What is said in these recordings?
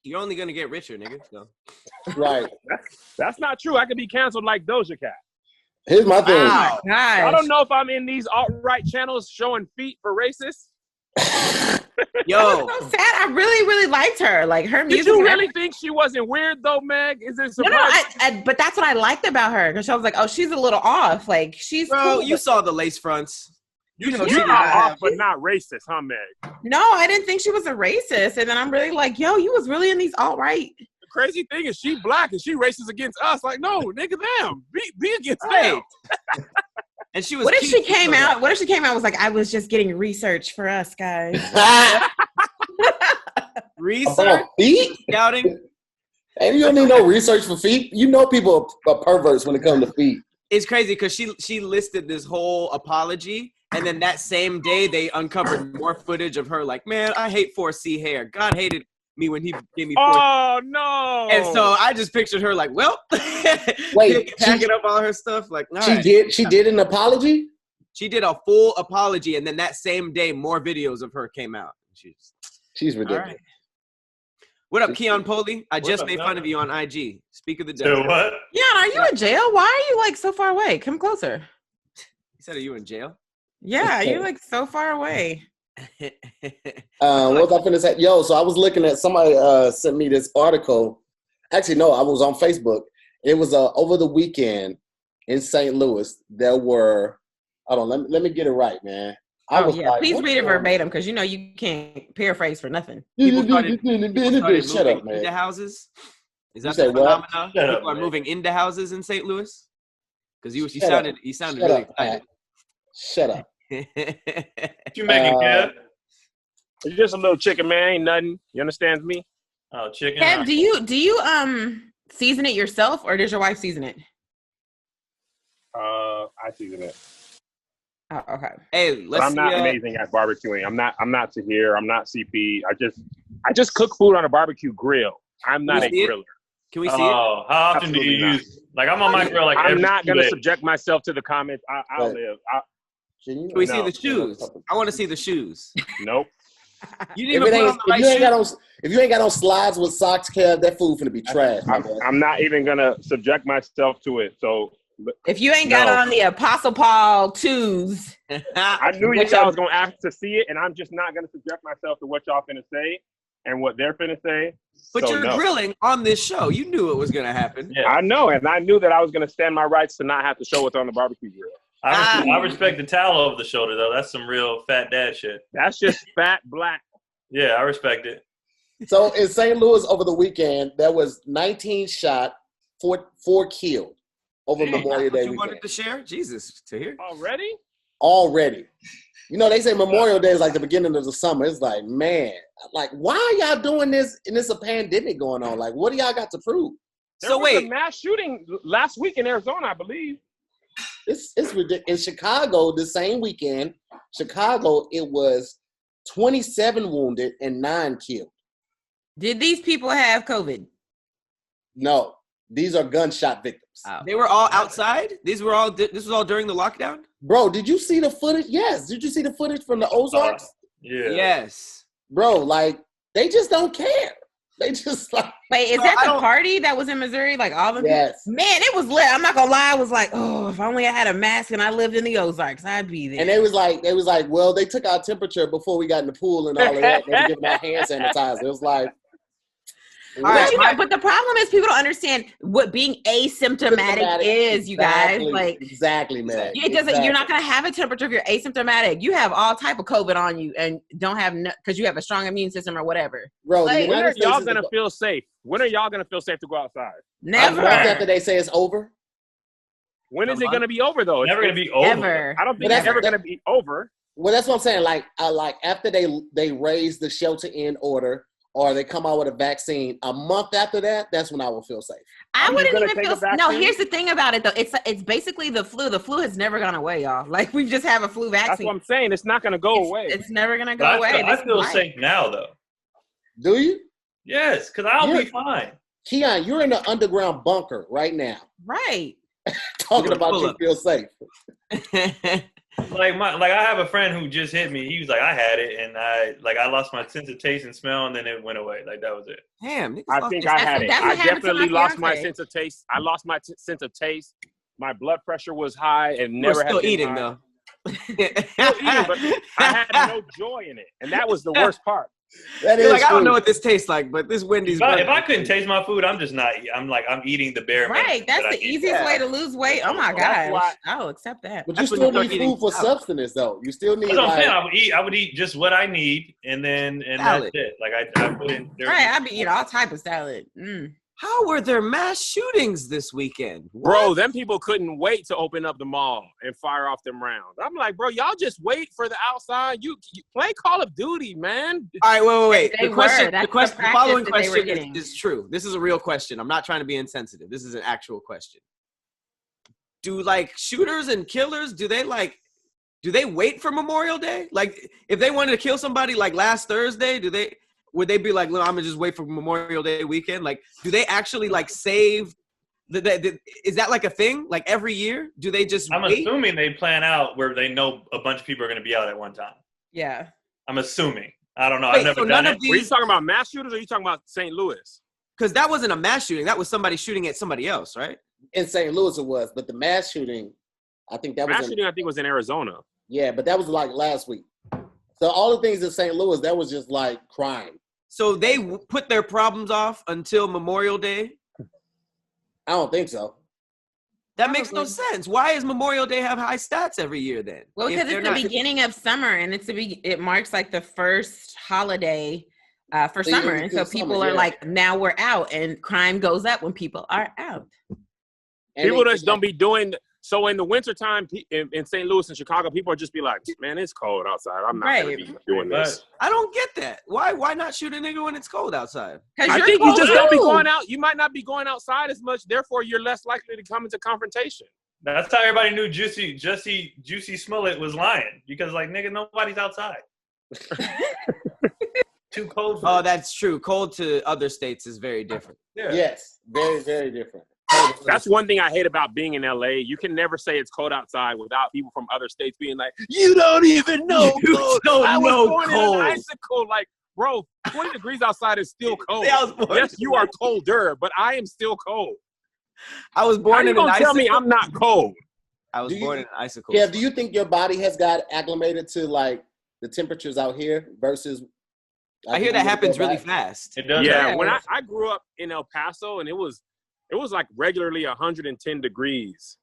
You're only gonna get richer, nigga. So. Right. That's not true. I could be canceled like Doja Cat. Here's my thing. Wow. I don't know if I'm in these alt-right channels showing feet for racists. Yo. So sad. I really, really liked her. Like her music. Did you really think she wasn't weird though, Meg? Is it surprising? No, but that's what I liked about her because I was like, oh, she's a little off. Like she's Bro, cool, you saw the lace fronts. You know, you're not off, but not racist, huh, Meg? No, I didn't think she was a racist. And then I'm really like, yo, you was really in these alt-right. The crazy thing is she black and she racist against us. Like, no, nigga, them. Be against them. And she was. What if she came out? What if she came out and was like, I was just getting research for us guys. Research? Feet? Scouting? And you don't need no research for feet. You know people are perverts when it comes to feet. It's crazy because she listed this whole apology, and then that same day they uncovered more footage of her like, man, I hate 4C hair. God hated me when he gave me 4C. Oh, no. And so I just pictured her like, well, wait, packing up all her stuff. Like, she did an apology? She did a full apology, and then that same day, more videos of her came out. She's ridiculous. Right. What up, Keon Poli? I just made fun of you on IG. Speak of the devil. What? Yeah, are you in jail? Why are you like so far away? Come closer. He said, are you in jail? Yeah, you're like so far away. What was I finna say? Yo, so I was looking at somebody sent me this article. Actually, no, I was on Facebook. It was over the weekend in St. Louis. There were, hold on, let me get it right, man. Please read it verbatim because you know you can't paraphrase for nothing. People started Shut up, moving man. into houses. Is that You the say what? phenomenon? Shut People up, are man. moving into houses in St. Louis? Because you Shut sounded Shut really up, Pat. Shut up. excited. You making Kev? It's just a little chicken, man. Ain't nothing. You understand me? Oh, chicken. Kev, do you season it yourself or does your wife season it? I season it. Oh, okay. Hey, But I'm not amazing at barbecuing. I'm not Tahir. I'm not CP. I just cook food on a barbecue grill. I'm not a griller. Can we see it? Oh, how often do you use? Like I'm on my grill. Like I'm not gonna day. subject myself to the comments. I'll live. Can we see the shoes? I want to see the shoes. Nope. You didn't even put on the right shoes. If you ain't got on slides with socks, Kev, that food finna be trash. I'm not even gonna subject myself to it. So if you ain't got on the Apostle Paul 2s, I knew y'all was gonna ask to see it, and I'm just not gonna subject myself to what y'all finna say and what they're finna say. But so you're grilling on this show. You knew it was gonna happen. Yeah. I know, and I knew that I was gonna stand my rights to not have to show what's on the barbecue grill. I respect the towel over the shoulder though. That's some real fat dad shit. That's just fat black. Yeah, I respect it. So in St. Louis over the weekend, there was 19 shot, 4 killed over Memorial Day You weekend. wanted to share? Jesus, to hear? Already? You know, they say Memorial Day is like the beginning of the summer. It's like, man, like, why are y'all doing this and it's a pandemic going on? Like, what do y'all got to prove? There was a mass shooting last week in Arizona, I believe. It's ridiculous. In Chicago, the same weekend, Chicago, it was 27 wounded and 9 killed. did these people have COVID? No, these are gunshot victims. Oh. They were all outside? This was all during the lockdown? Bro, did you see the footage? Yes. Did you see the footage from the Ozarks? Yeah. Yes. Bro, like, they just don't care. They just like. Wait, is that the party that was in Missouri? Like all of them? Yes. Man, it was lit. I'm not gonna lie. I was like, oh, if only I had a mask and I lived in the Ozarks, I'd be there. And they was like, well, they took our temperature before we got in the pool and all of that. They were giving out hand sanitizer. It was like. But the problem is people don't understand what being asymptomatic is, you guys. Like exactly, man. It doesn't. You're not gonna have a temperature if you're asymptomatic. You have all type of COVID on you and don't have because you have a strong immune system or whatever. Bro, like, when are y'all gonna feel safe? When are y'all gonna feel safe to go outside? Never. After they say it's over. When is it gonna be over though? Never gonna be over. Ever. I don't think it's ever gonna be over. Well, that's what I'm saying. Like after they raise the shelter-in order. Or they come out with a vaccine a month after that, that's when I will feel safe. I wouldn't even feel safe. No, here's the thing about it though. It's basically the flu. The flu has never gone away, y'all. Like we just have a flu vaccine. That's what I'm saying. It's not gonna go away. It's never gonna go away. I feel safe now though. Do you? Yes, because I'll be fine. Keon, you're in an underground bunker right now. Right. Talking about you feel safe. Like I have a friend who just hit me. He was like, I had it, and I lost my sense of taste and smell, and then it went away. Like that was it. Damn, I think I had it. I definitely lost my sense of taste. I lost my sense of taste. My blood pressure was high and never had still been eating high. though. Still eating, but I had no joy in it, and that was the worst part. That You're is like, I true. don't know what this tastes like, but this Wendy's. If I couldn't taste my food, I'm just not. I'm eating the bare minimum. Right, that's the easiest way to lose weight. Oh my gosh, I'll accept that. But you still need food for substance, though. You still need. That's what I'm saying. I would eat just what I need, and that's it. Like I put in. Right, I'd be eating all type of salad. How were there mass shootings this weekend? What? Bro, them people couldn't wait to open up the mall and fire off them rounds. I'm like, bro, y'all just wait for the outside. You play Call of Duty, man. All right, wait. The following question is true. This is a real question. I'm not trying to be insensitive. This is an actual question. Do like shooters and killers, do they wait for Memorial Day? Like if they wanted to kill somebody like last Thursday, would they be like, look, I'm gonna just wait for Memorial Day weekend? Like, do they actually like save? Is that like a thing? Like every year, do they just? I'm assuming they plan out where they know a bunch of people are gonna be out at one time. Yeah, I'm assuming. I don't know. Wait, I've never done it. Were you talking about mass shooters or are you talking about St. Louis? Because that wasn't a mass shooting. That was somebody shooting at somebody else, right? In St. Louis, it was, but the mass shooting, I think that was. Mass shooting, I think, was in Arizona. Yeah, but that was like last week. So all the things in St. Louis, that was just like crime. So they put their problems off until Memorial Day? I don't think so. That makes no sense. Why does Memorial Day have high stats every year then? Well, because it's the beginning of summer, and it marks like the first holiday for summer, and so people are like, now we're out, and crime goes up when people are out. People just don't be doing. So in the wintertime in St. Louis and Chicago, people are just be like, man, it's cold outside. I'm not going to be doing this. I don't get that. Why not shoot a nigga when it's cold outside? I think you just don't be going out. You might not be going outside as much. Therefore, you're less likely to come into confrontation. That's how everybody knew Juicy Smollett was lying. Because like, nigga, nobody's outside. Too cold. Oh, that's true. Cold to other states is very different. Yeah. Yes, very, very different. That's one thing I hate about being in LA. You can never say it's cold outside without people from other states being like, you don't even know cold. I was born in an icicle. Like, bro, 20 degrees outside is still cold. Yes, you are colder, but I am still cold. I was born in an icicle. Tell me I'm not cold. I was born in an icicle. Yeah, do you think your body has got acclimated to like the temperatures out here versus? I hear that happens really fast. It does. Yeah, when I grew up in El Paso, and it was like regularly 110 degrees.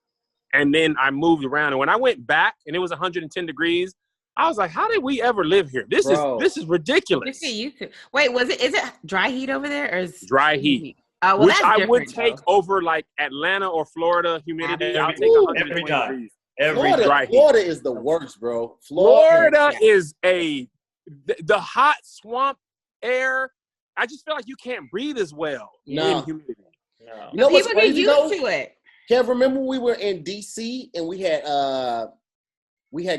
And then I moved around. And when I went back and it was 110 degrees, I was like, how did we ever live here? This is ridiculous. Wait, is it dry heat over there or is dry heat? Well, which I would take over like Atlanta or Florida humidity. I would take 120 degrees. Florida is the worst, bro. Florida is the hot swamp air. I just feel like you can't breathe as well in humidity. No. You know what's crazy though? Kev, remember we were in DC and we had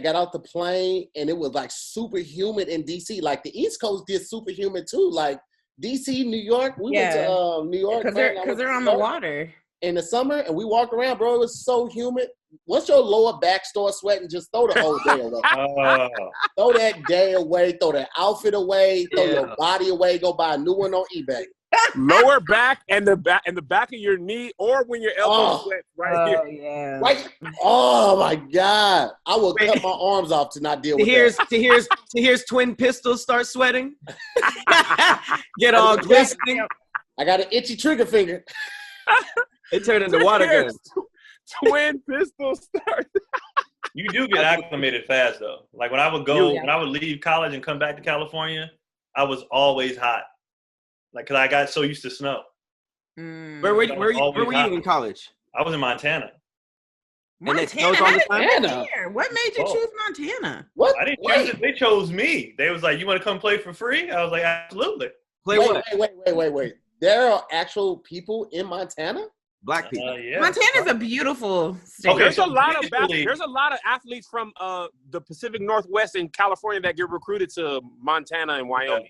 got out the plane and it was like super humid in DC. Like the East Coast gets super humid too. Like DC, New York. We went to New York because they're on the water in the summer and we walked around, bro. It was so humid. Once your lower back starts sweating, just throw the whole day away. Throw that day away. Throw that outfit away. Throw your body away. Go buy a new one on eBay. Lower back and the back of your knee, or when your elbow sweats here. Yeah. Right. Oh my God! I will cut my arms off to not deal with that. Here's twin pistols start sweating. Get all glistening. I got an itchy trigger finger. It turned into water guns. Twin pistols start. You do get acclimated fast though. Like when I would leave college and come back to California, I was always hot. Like, cause I got so used to snow. Where were you in college? I was in Montana. And it snows all the time? What made you choose Montana? What? I didn't choose it. They chose me. They was like, "You want to come play for free?" I was like, "Absolutely." Wait. There are actual people in Montana. Black people. Yeah. Montana's a beautiful state. Okay, there's a lot of athletes from the Pacific Northwest in California that get recruited to Montana and Wyoming.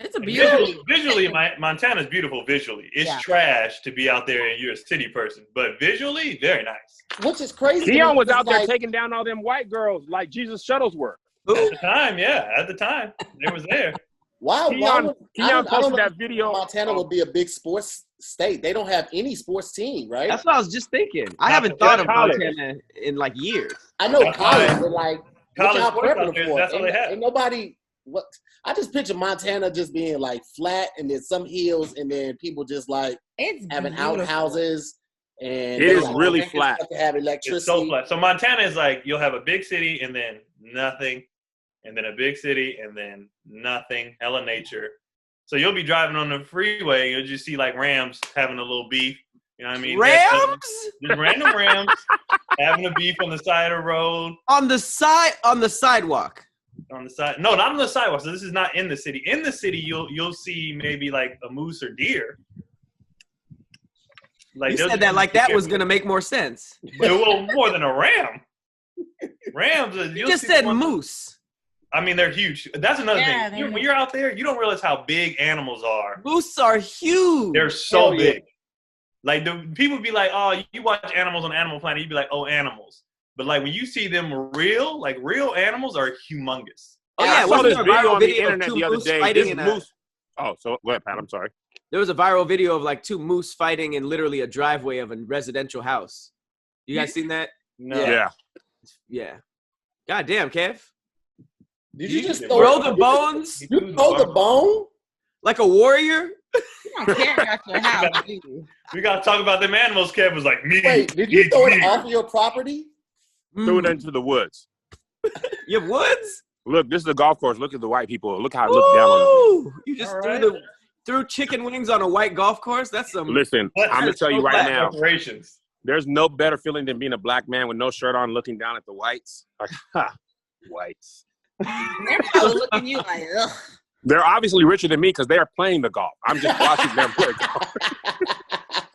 It's a beautiful. Visually, Montana's beautiful visually. It's trash to be out there and you're a city person, but visually, very nice. Which is crazy. Keon was out there taking down all them white girls like Jesus Shuttles were. At the time, they was there. Wow, Keon posted that video. Montana would be a big sports state. They don't have any sports team, right? That's what I was just thinking. I haven't thought of Montana in like years. I know college, but like college what y'all prepping for? That's all they have. Ain't nobody. What I just picture Montana just being like flat, and then some hills, and then people just like having outhouses. And it is really flat. To have electricity. It's so flat. So Montana is like you'll have a big city and then nothing, and then a big city and then nothing. Hella nature. So you'll be driving on the freeway, and you'll just see like Rams having a little beef. You know what I mean? Rams? Just random Rams having a beef on the side of the road. On the sidewalk. On the side? No, not on the sidewalk. So this is not in the city. In the city, you'll see maybe like a moose or deer. Like you said that like that was gonna make more sense. Well, more than a ram. Rams. You just said moose. I mean, they're huge. That's another thing. When you're out there, you don't realize how big animals are. Moose are huge. They're so big. Like people be like, "Oh, you watch animals on Animal Planet." You'd be like, "Oh, animals." But like when you see them real animals are humongous. Oh yeah, I saw this video on the internet the other day. This moose. Oh, so go ahead, Pat. I'm sorry. There was a viral video of like two moose fighting in literally a driveway of a residential house. You guys seen that? No. Yeah. God damn, Kev. Did you just throw the bones? You throw the bone? Like a warrior? You don't care about your house, do you? We got to talk about them animals. Kev was like, me. Wait, did you throw it off of your property? Threw it into the woods. You have woods? Look, this is a golf course. Look at the white people. Look how it looked down on them. You just threw chicken wings on a white golf course? That's some. Listen, I'm going to tell you right now. Preparations. There's no better feeling than being a black man with no shirt on looking down at the whites. Like, ha, whites. They're probably looking at you like, ugh. They're obviously richer than me because they are playing the golf. I'm just watching them play golf.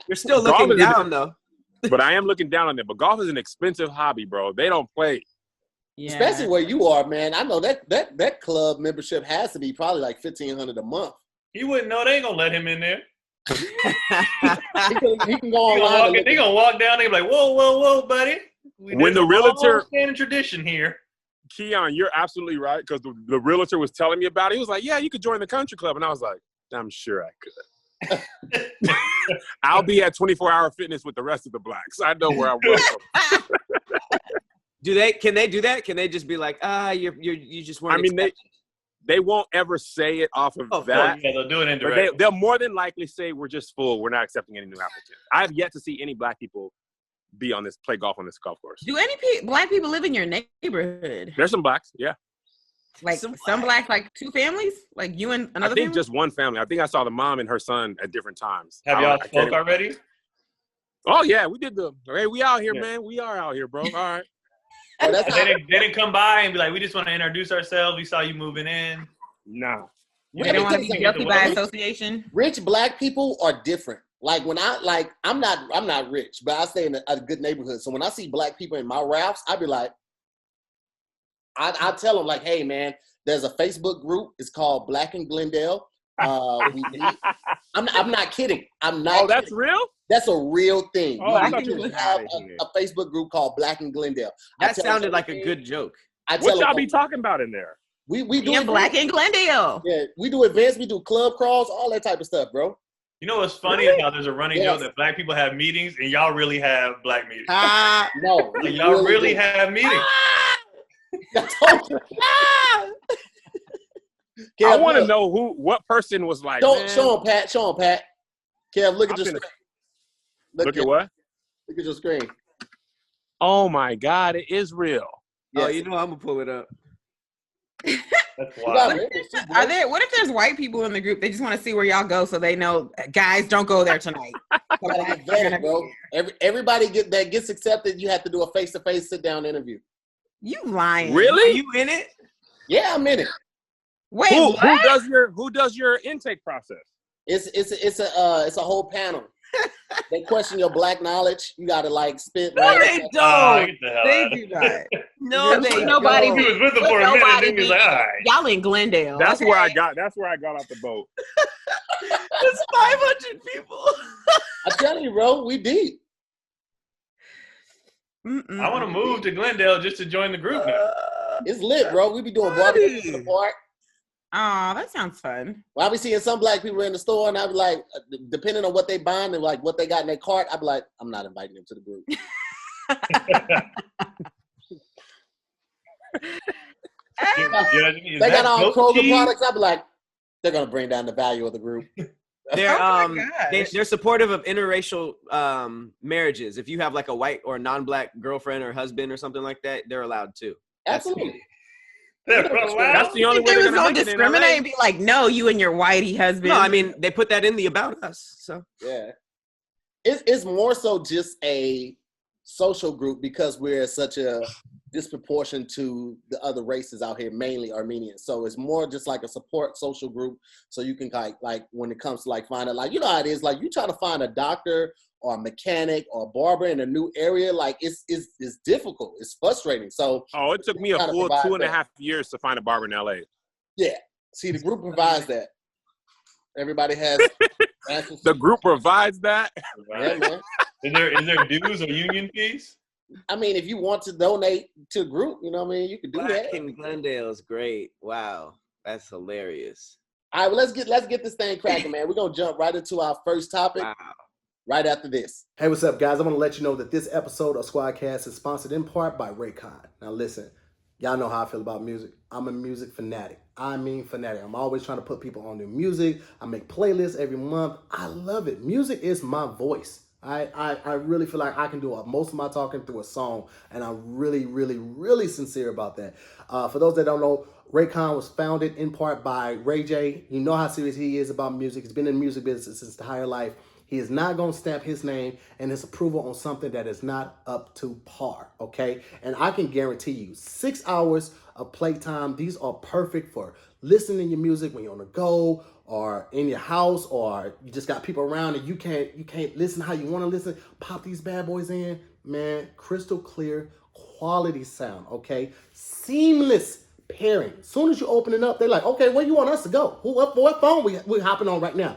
You're still looking down, though. But I am looking down on them. But golf is an expensive hobby, bro. They don't play. Yeah. Especially where you are, man. I know that club membership has to be probably like $1,500 a month. He wouldn't know. They ain't gonna let him in there. he can go online. They gonna walk down. They be like, whoa, buddy. When the realtor standing tradition here. Keon, you're absolutely right because the realtor was telling me about it. He was like, "Yeah, you could join the country club," and I was like, "I'm sure I could." I'll be at 24-hour fitness with the rest of the blacks. I know where I was. Can they do that? Can they just be like, you just weren't? I mean, they won't ever say it off of that. Yeah, they'll do it indirectly. They'll more than likely say, "We're just full. We're not accepting any new applicants." I have yet to see any black people play golf on this golf course. Do any black people live in your neighborhood? There's some blacks, yeah. Like some blacks, like two families, like you and another. I think family? just one family. I think I saw the mom and her son at different times. Have y'all spoke already? Oh yeah, we did hey, we out here, man. We are out here, bro. All right. They didn't come by and be like, "We just want to introduce ourselves. We saw you moving in." No. They don't want to be guilty by association. Rich black people are different. Like when I'm not rich, but I stay in a good neighborhood. So when I see black people in my routes, I be like, I tell them like, "Hey man, there's a Facebook group. It's called Black in Glendale. We meet." I'm not kidding. I'm not. Oh, that's kidding. real? That's a real thing. Oh, I thought you have a Facebook group called Black in Glendale. That sounded like a good joke. What y'all be talking about in there? We do Black in Glendale. Yeah, we do events. We do club crawls, all that type of stuff, bro. You know what's funny is how there's a running joke that black people have meetings and y'all really have black meetings. No. Like, y'all really have meetings. I told you. Kev, I want to know what person was like. Show him, Pat. Kev, look at your screen. Look at what? Look at your screen. Oh my God, it is real. Yes. Oh, you know I'm gonna pull it up. That's wild. What if there's white people in the group? They just want to see where y'all go, so they know, guys, don't go there tonight. Bro. Everybody that gets accepted, you have to do a face-to-face sit-down interview. You lying? Really? Are you in it? Yeah, I'm in it. Wait, who does your intake process? It's a whole panel. They question your black knowledge. You gotta spit. No, they don't. They do not. No, nobody. He was with them for a minute, and then he was like, all right. Y'all in Glendale. That's where I got off the boat. It's 500 people. I'm telling you, bro, we deep. I want to move to Glendale just to join the group now. It's lit, bro. We be doing Broadway in the park. Oh, that sounds fun. Well, I be seeing some black people in the store, and I be like, depending on what they buying and like what they got in their cart, I be like, I'm not inviting them to the group. They got all Kroger products. I be like, they're gonna bring down the value of the group. They're supportive of interracial marriages. If you have like a white or non-black girlfriend or husband or something like that, they're allowed too. Absolutely. That's the only way they're gonna discriminate and be like, no, you and your whitey husband. No, I mean they put that in the About Us. So yeah, it's more so just a social group because we're such a disproportion to the other races out here, mainly Armenians. So it's more just like a support social group. So you can like when it comes to like finding like, you know how it is, like you try to find a doctor or a mechanic or a barber in a new area, like it's difficult. It's frustrating. So it took me a full 2.5 years to find a barber in LA. Yeah. See, the group provides that. Everybody has answers. The group provides that. Yeah, man. Is there dues or union fees? I mean, if you want to donate to the group, you know what I mean, you can do Black that. in Glendale is great. Wow, that's hilarious. All right, well, let's get this thing cracking, man. We're gonna jump right into our first topic. Wow. Right after this. Hey, what's up, guys? I want to let you know that this episode of SquADcast is sponsored in part by Raycon. Now, listen, y'all know how I feel about music. I'm a music fanatic. I mean fanatic. I'm always trying to put people on new music. I make playlists every month. I love it. Music is my voice. I really feel like I can do most of my talking through a song, and I'm really, really, really sincere about that. For those that don't know, Raycon was founded in part by Ray J. You know how serious he is about music. He's been in the music business his entire life. He is not going to stamp his name and his approval on something that is not up to par, okay? And I can guarantee you 6 hours of playtime, these are perfect for listening to your music when you're on the go or in your house, or you just got people around and you can't listen how you want to listen. Pop these bad boys in, man, crystal clear, quality sound, okay? Seamless pairing. As soon as you open it up, they're like, okay, where you want us to go? What phone we hopping on right now?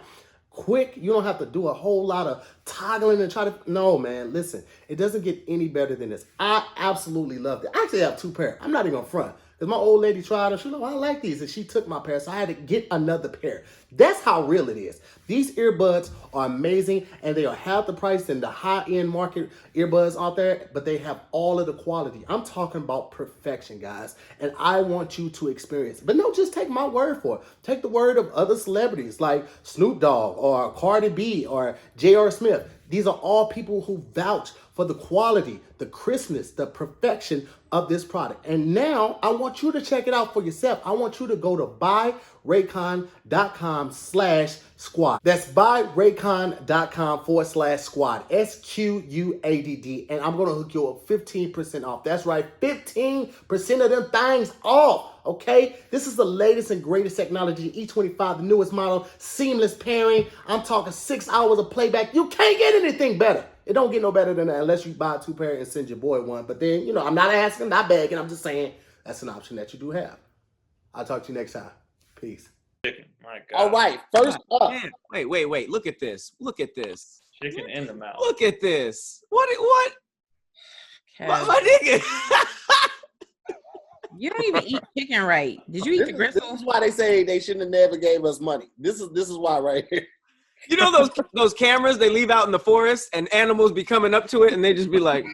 Quick, you don't have to do a whole lot of toggling and try to, no, man, listen, it doesn't get any better than this. I absolutely loved it. I actually have 2 pairs. I'm not even gonna front, because my old lady tried them. She was like, I like these, and she took my pair, so I had to get another pair. That's how real it is. These earbuds are amazing, and they are half the price than the high-end market earbuds out there, but they have all of the quality. I'm talking about perfection, guys, and I want you to experience it. But no, just take my word for it. Take the word of other celebrities like Snoop Dogg or Cardi B or J.R. Smith. These are all people who vouch for the quality, the crispness, the perfection of this product. And now I want you to check it out for yourself. I want you to go to buyraycon.com/squad. That's buyraycon.com/squad. SQUADD. And I'm going to hook you up 15% off. That's right, 15% of them things off. Okay, this is the latest and greatest technology, E25, the newest model, seamless pairing. I'm talking 6 hours of playback. You can't get anything better. It don't get no better than that unless you buy 2 pairs and send your boy one. But then, you know, I'm not asking, not begging. I'm just saying that's an option that you do have. I'll talk to you next time. Peace. Chicken, my God. All right, first up. Man, wait. Look at this. Chicken in the mouth. Look at this. What? Okay. My nigga. You don't even eat chicken right. Did you eat the gristle? This is why they say they shouldn't have never gave us money. This is why right here. You know those cameras they leave out in the forest and animals be coming up to it and they just be like.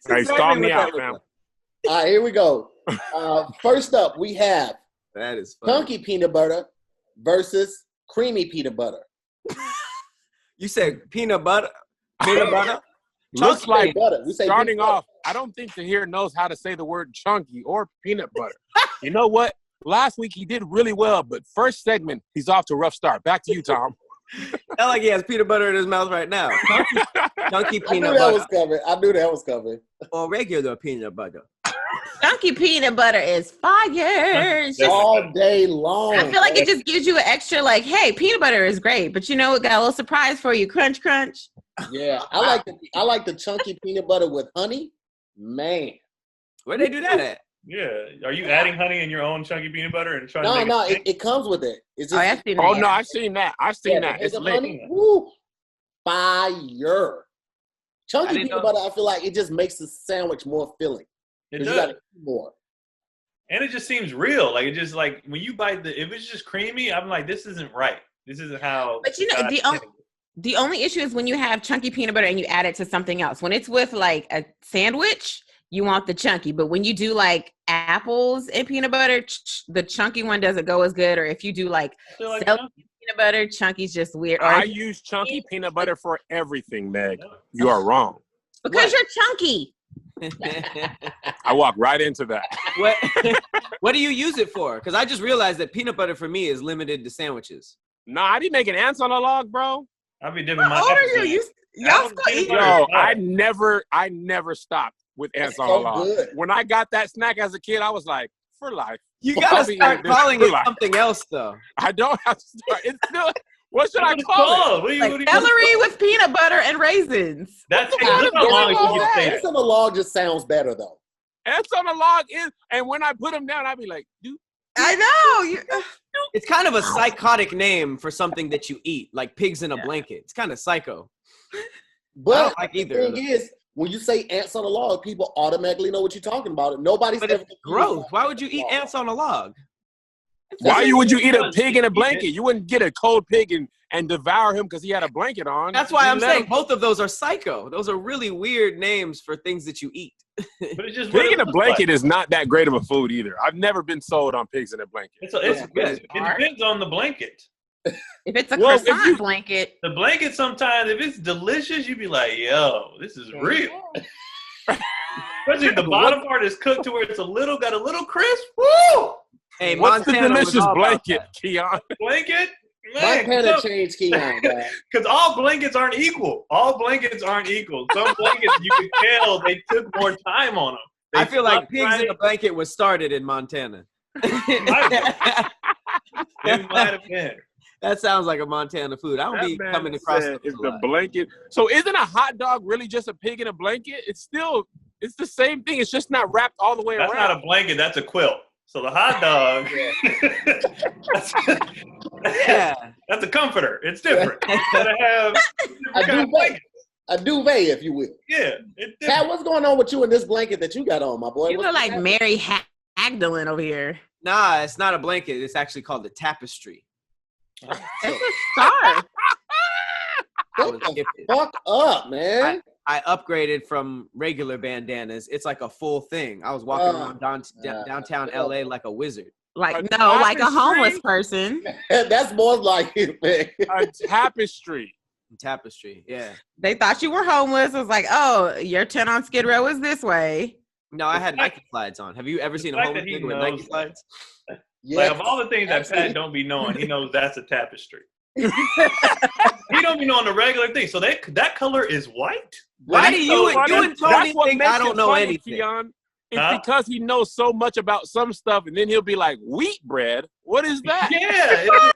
Hey, stall me out, man. All right, here we go. First up, we have that is funny. chunky peanut butter versus creamy peanut butter. You said peanut butter? Peanut butter? Looks like butter. starting off, I don't think Tahir knows how to say the word chunky or peanut butter. You know what? Last week he did really well, but first segment, he's off to a rough start. Back to you, Tom. Not like he has peanut butter in his mouth right now. Chunky peanut I knew butter. that was coming. Or regular peanut butter. Chunky peanut butter is fire. All day long. I feel like it just gives you an extra, like, hey, peanut butter is great, but you know what? Got a little surprise for you. Crunch, crunch. Yeah, I like the chunky peanut butter with honey. Man, where they do that at? Yeah, are you adding honey in your own chunky peanut butter and trying to make it comes with it. It's just, I've seen that. No, I've seen that. It's lit. Honey, woo, fire. Chunky peanut butter, I feel like it just makes the sandwich more filling. It does. You gotta eat more. And it just seems real. Like, it just, like, when you bite if it's just creamy, I'm like, this isn't right. This isn't how. But you know, the only issue is when you have chunky peanut butter and you add it to something else. When it's with like a sandwich, you want the chunky. But when you do like apples and peanut butter, the chunky one doesn't go as good. Or if you do like peanut butter, chunky's just weird. Or I use chunky peanut butter for everything, Meg. You are wrong. Because you're chunky. I walk right into that. What do you use it for? Because I just realized that peanut butter for me is limited to sandwiches. Nah, I be making ants on a log, bro. I'll be dipping my. How old are you? Y'all still eating? Yo, I never stopped with ants on a log. Good. When I got that snack as a kid, I was like, for life. You gotta start calling it something else, though. I don't have to start. It's still. What should I call it? Like celery with peanut butter and raisins. That's how long you can say Ants on the log just sounds better though. Ants on the log is, and when I put them down, I'd be like, dude. I know. It's kind of a psychotic name for something that you eat, like pigs in a blanket. It's kind of psycho. But I don't like either. The thing is, when you say ants on a log, people automatically know what you're talking about. Nobody's but it's gross. Why would you eat ants on a log? Why would you eat a pig in a blanket? You wouldn't get a cold pig and devour him because he had a blanket on. That's why I'm saying both of those are psycho. Those are really weird names for things that you eat. But it's just pig in a blanket is not that great of a food either. I've never been sold on pigs in a blanket. It depends on the blanket. If it's a croissant blanket. The blanket sometimes, if it's delicious, you'd be like, yo, this is real. Especially if the bottom part is cooked to where it's got a little crisp. Woo! Hey, what's the delicious blanket, Keon? Blanket? Montana changed Keon, because all blankets aren't equal. Some blankets, you can tell they took more time on them. I feel like pigs in a blanket was started in Montana. It might have been. That sounds like a Montana food. I don't be coming across the blanket. So isn't a hot dog really just a pig in a blanket? It's the same thing. It's just not wrapped all the way around. That's not a blanket. That's a quilt. So the hot dog, that's a comforter. It's different. You gotta have a duvet, if you will. Yeah. Pat, what's going on with you in this blanket that you got on, my boy? You look like Mary Magdalene over here. Nah, it's not a blanket. It's actually called a tapestry. That's a star. Fuck up, man. I upgraded from regular bandanas. It's like a full thing. I was walking around downtown LA like a wizard. Like a homeless person. That's more like it, man. A tapestry. Tapestry, yeah. They thought you were homeless. It was like, oh, your tent on Skid Row is this way. No, I had Nike slides on. Have you ever seen a homeless nigga with Nike slides? Yeah. Like, of all the things that Pat don't be knowing, he knows that's a tapestry. He don't be knowing the regular thing. So that color is white. Why do you and Tony think I don't know anything? Keon. It's because he knows so much about some stuff, and then he'll be like, wheat bread? What is that? Yeah.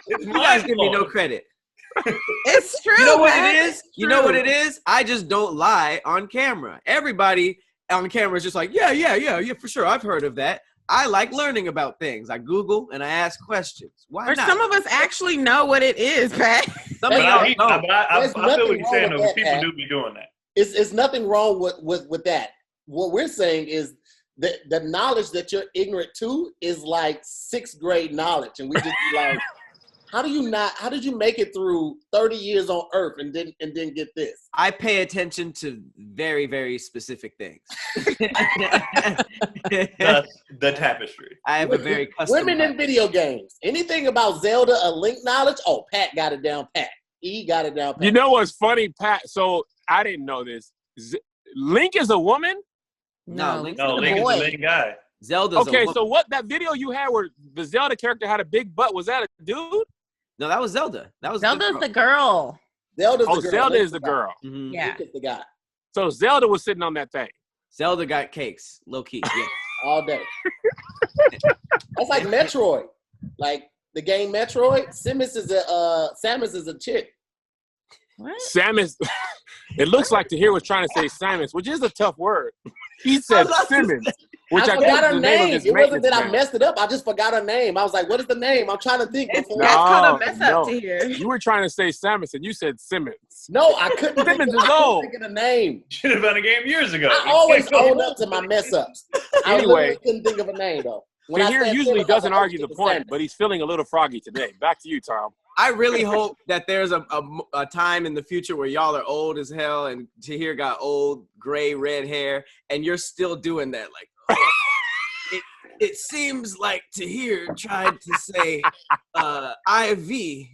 You guys give me no credit. It's true. You know what it is? You know what it is? I just don't lie on camera. Everybody on camera is just like, yeah, for sure. I've heard of that. I like learning about things. I Google and I ask questions. Why not? Some of us actually know what it is, Pat. I feel what you're saying, though. People do be doing that. It's nothing wrong with that. What we're saying is that the knowledge that you're ignorant to is like 6th grade knowledge. And we just be like, how did you make it through 30 years on Earth and then get this? I pay attention to very, very specific things. The tapestry. I have a very custom women in video games. Anything about Zelda or Link knowledge? Oh, Pat got it down pat. He got it down pat. You know what's funny, Pat? So I didn't know this. Link is a woman? No, Link is the main guy. Zelda's okay, so what that video you had where the Zelda character had a big butt, was that a dude? No, that was Zelda. Zelda's the girl. Zelda is the girl. Zelda is the girl. Mm-hmm. Yeah. Link is the guy. So Zelda was sitting on that thing. Zelda got cakes, low key. Yeah. All day. That's like Metroid. Like the game Metroid. Samus is a chick. What? Samus. It looks like Tahir was trying to say Samus, which is a tough word. He said Simmons, which I forgot think her is the name of name. his It wasn't that I man. messed it up. I just forgot her name. I was like, what is the name? I'm trying to think. That's Before. called a mess up to hear. You were trying to say Samus, and you said Simmons. No, I couldn't think Simmons of, is I old. couldn't think of the name. Should have been a game years ago. I always own up to my mess ups. I Anyway. literally couldn't think of a name, though. Tahir usually Simmons, I doesn't was argue the thinking point, Samus. but he's feeling a little froggy today. Back to you, Tom. I really hope that there's a time in the future where y'all are old as hell and Tahir got old, gray, red hair, and you're still doing that. Like, oh, it seems like Tahir tried to say IV.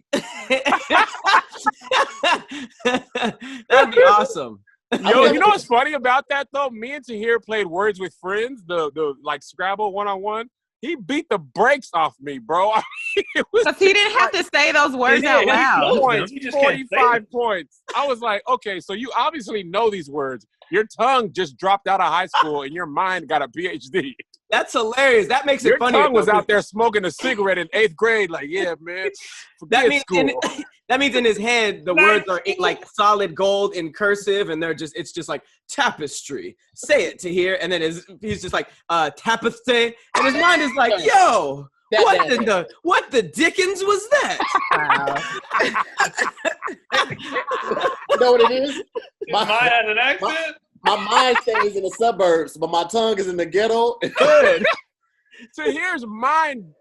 That'd be awesome. Yo, you know what's funny about that, though? Me and Tahir played Words with Friends, the like Scrabble one-on-one. He beat the brakes off me, bro. I mean, it was Because he didn't have to say those words out loud. points, You just can't say 45 it. points. I was like, okay, so you obviously know these words. Your tongue just dropped out of high school and your mind got a PhD. That's hilarious. That makes it Your funny. tongue was out there smoking a cigarette in 8th grade. Like, yeah, man, That forget means school. that means in his head the words are like solid gold in cursive, and it's just like tapestry. Say it to here, and then he's just like tapestry, and his mind is like, yo, what the dickens was that? You know what it is? Mine has an accent. My mind stays in the suburbs, but my tongue is in the ghetto. Good. Tahir's mind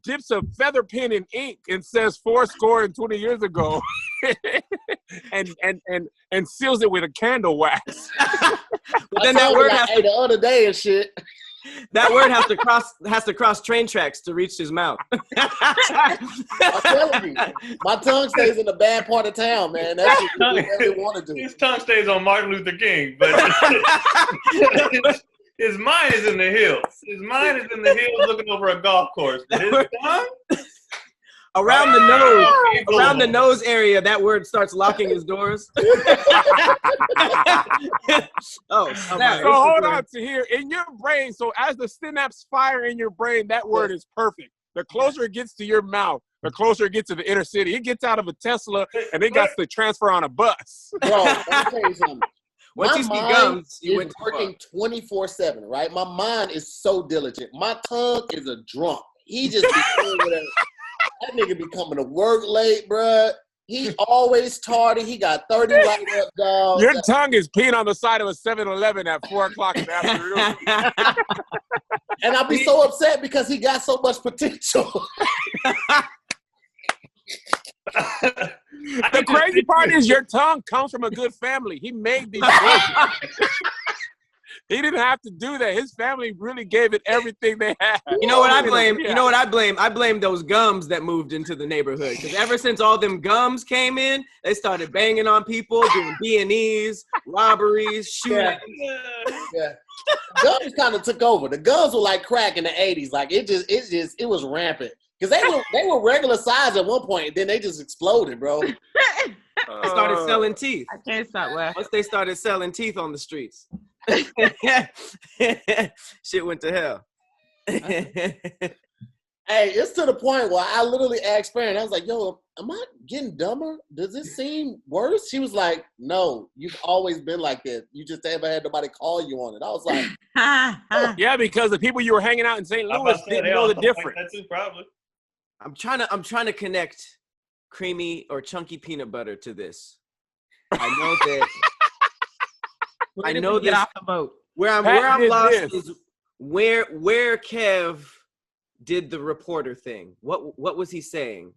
dips a feather pen in ink and says 20 years ago and seals it with a candle wax. But then that word has the other day and shit. That word has to cross train tracks to reach his mouth. I'm telling you, my tongue stays in the bad part of town, man. That's what I really want to do. His tongue stays on Martin Luther King, but his mind is in the hills. His mind is in the hills looking over a golf course. But his tongue? Around the nose area, that word starts locking his doors. Oh, snap. So hold on, Tahir. In your brain, so as the synapse fire in your brain, that word is perfect. The closer it gets to your mouth, the closer it gets to the inner city. It gets out of a Tesla, and it got to transfer on a bus. Bro, let me tell you something. Once you see gums, you went working 24/7, right? My mind is so diligent. My tongue is a drunk. He just be doing whatever. That nigga be coming to work late, bruh. He always tardy. He got 30 right up, dog. Your tongue is peeing on the side of a 7-Eleven at 4 o'clock in the afternoon. And I'll be so upset because he got so much potential. The crazy part is your tongue comes from a good family. He made these choices. He didn't have to do that. His family really gave it everything they had. You know what I blame? You know what I blame? I blame those gums that moved into the neighborhood. Because ever since all them gums came in, they started banging on people, doing B&Es, robberies, shooting. Yeah. Gums kind of took over. The gums were like crack in the 80s. Like it was rampant. Because they were regular size at one point, and then they just exploded, bro. They started selling teeth. I can't stop laughing. Once they started selling teeth on the streets. Shit went to hell. Hey, it's to the point where I literally asked Farron, I was like, yo, am I getting dumber? Does this seem worse? She was like, no, you've always been like this. You just haven't had nobody call you on it. I was like, Yeah, because the people you were hanging out in St. Louis didn't know the difference. Like that too, probably. I'm trying to connect creamy or chunky peanut butter to this. I know get this. off the boat. Where I'm lost is where Kev did the reporter thing. What was he saying?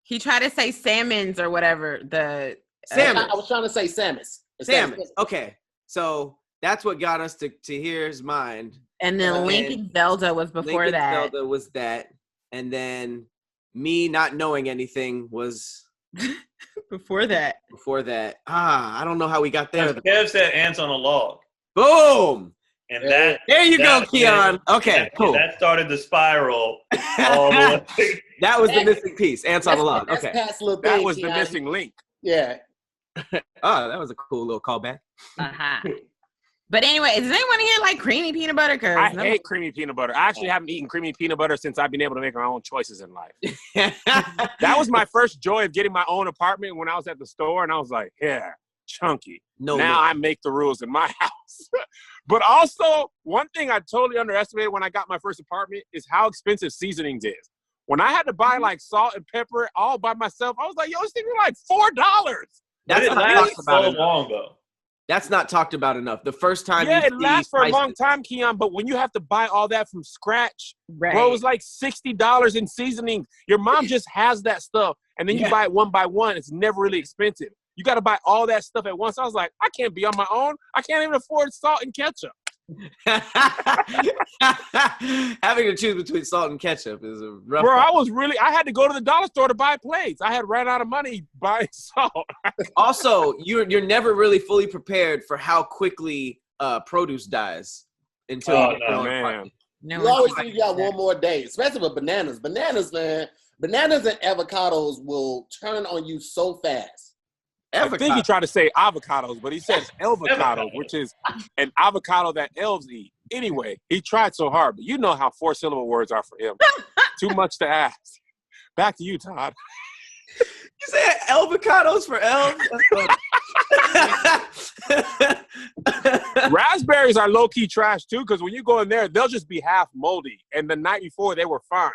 He tried to say salmons or whatever. The Samus. I was trying to say Samus. Samus. Okay, so that's what got us to hear his mind. And then Lincoln Zelda was before that. Zelda was that, and then me not knowing anything was before that. I don't know how we got there. Kev said ants on a log. Boom. And that there you go, Keon. Okay, cool. That started the spiral. All the way. That was the missing piece. Ants on the log. Okay. That was the missing link. Yeah. Oh, that was a cool little callback. Uh-huh. But anyway, does anyone here like creamy peanut butter? I hate creamy peanut butter. I actually haven't eaten creamy peanut butter since I've been able to make my own choices in life. That was my first joy of getting my own apartment when I was at the store, and I was like, yeah, chunky. Now I make the rules in my house. But also, one thing I totally underestimated when I got my first apartment is how expensive seasonings is. When I had to buy like salt and pepper all by myself, I was like, yo, this thing was like $4. That's not talked about so long though. That's not talked about enough. The first time, it lasts for a long time, Keon. But when you have to buy all that from scratch, bro, it was like $60 in seasoning. Your mom just has that stuff, and then you buy it one by one. It's never really expensive. You got to buy all that stuff at once. I was like, I can't be on my own. I can't even afford salt and ketchup. Having to choose between salt and ketchup is a rough. Bro, I had to go to the dollar store to buy plates. I had ran out of money buying salt. Also, you're never really fully prepared for how quickly produce dies until you get man. No, you always think you got one more day, especially with bananas. Bananas, man. Bananas and avocados will turn on you so fast. I think he tried to say avocados, but he says elvocados, which is an avocado that elves eat. Anyway, he tried so hard, but you know how 4-syllable words are for him. Too much to ask. Back to you, Todd. You say elvocados for elves? Raspberries are low-key trash, too, because when you go in there, they'll just be half moldy. And the night before, they were fine.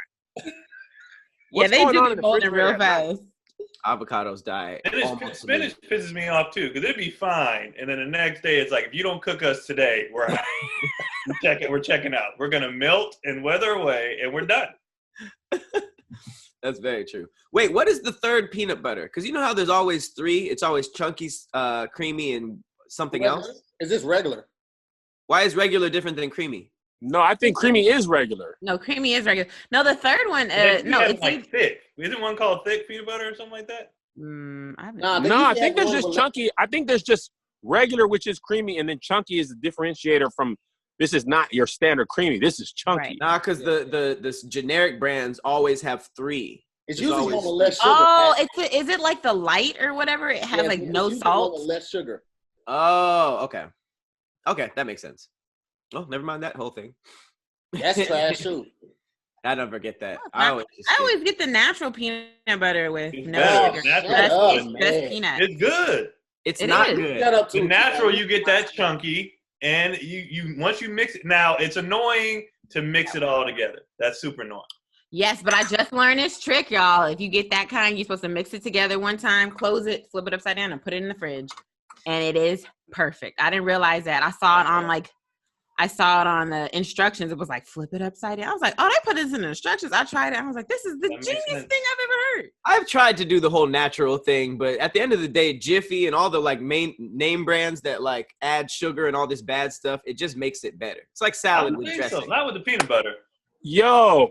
They do get moldy real fast. Avocados die. Spinach pisses me off too, because it'd be fine, and then the next day it's like, if you don't cook us today, we're checking out. We're gonna melt and weather away, and we're done. That's very true. Wait, what is the third peanut butter? Because you know how there's always 3. It's always chunky, creamy, and something else. Is this regular? Why is regular different than creamy? No, I think creamy is regular. No, creamy is regular. No, the third one, it's like thick. Isn't one called thick peanut butter or something like that? I think there's just chunky. I think there's just regular, which is creamy, and then chunky is the differentiator from. This is not your standard creamy. This is chunky. Right. Nah, because the generic brands always have 3. It's usually always less sugar. Oh, is it like the light or whatever? It has like no salt. Less sugar. Oh, okay. Okay, that makes sense. Oh, never mind that whole thing. That's trash too. I never get that. I always get the natural peanut butter with no sugar. That's peanut. It's good. It's not good. The natural, you get that chunky, and you once you mix it. Now it's annoying to mix it all together. That's super annoying. Yes, but I just learned this trick, y'all. If you get that kind, you're supposed to mix it together one time, close it, flip it upside down, and put it in the fridge, and it is perfect. I didn't realize that. I saw it on the instructions. It was like, flip it upside down. I was like, oh, they put this in the instructions. I tried it. I was like, this is the genius thing I've ever heard. I've tried to do the whole natural thing, but at the end of the day, Jiffy and all the like main name brands that like add sugar and all this bad stuff, it just makes it better. It's like salad with dressing. So. Not with the peanut butter. Yo,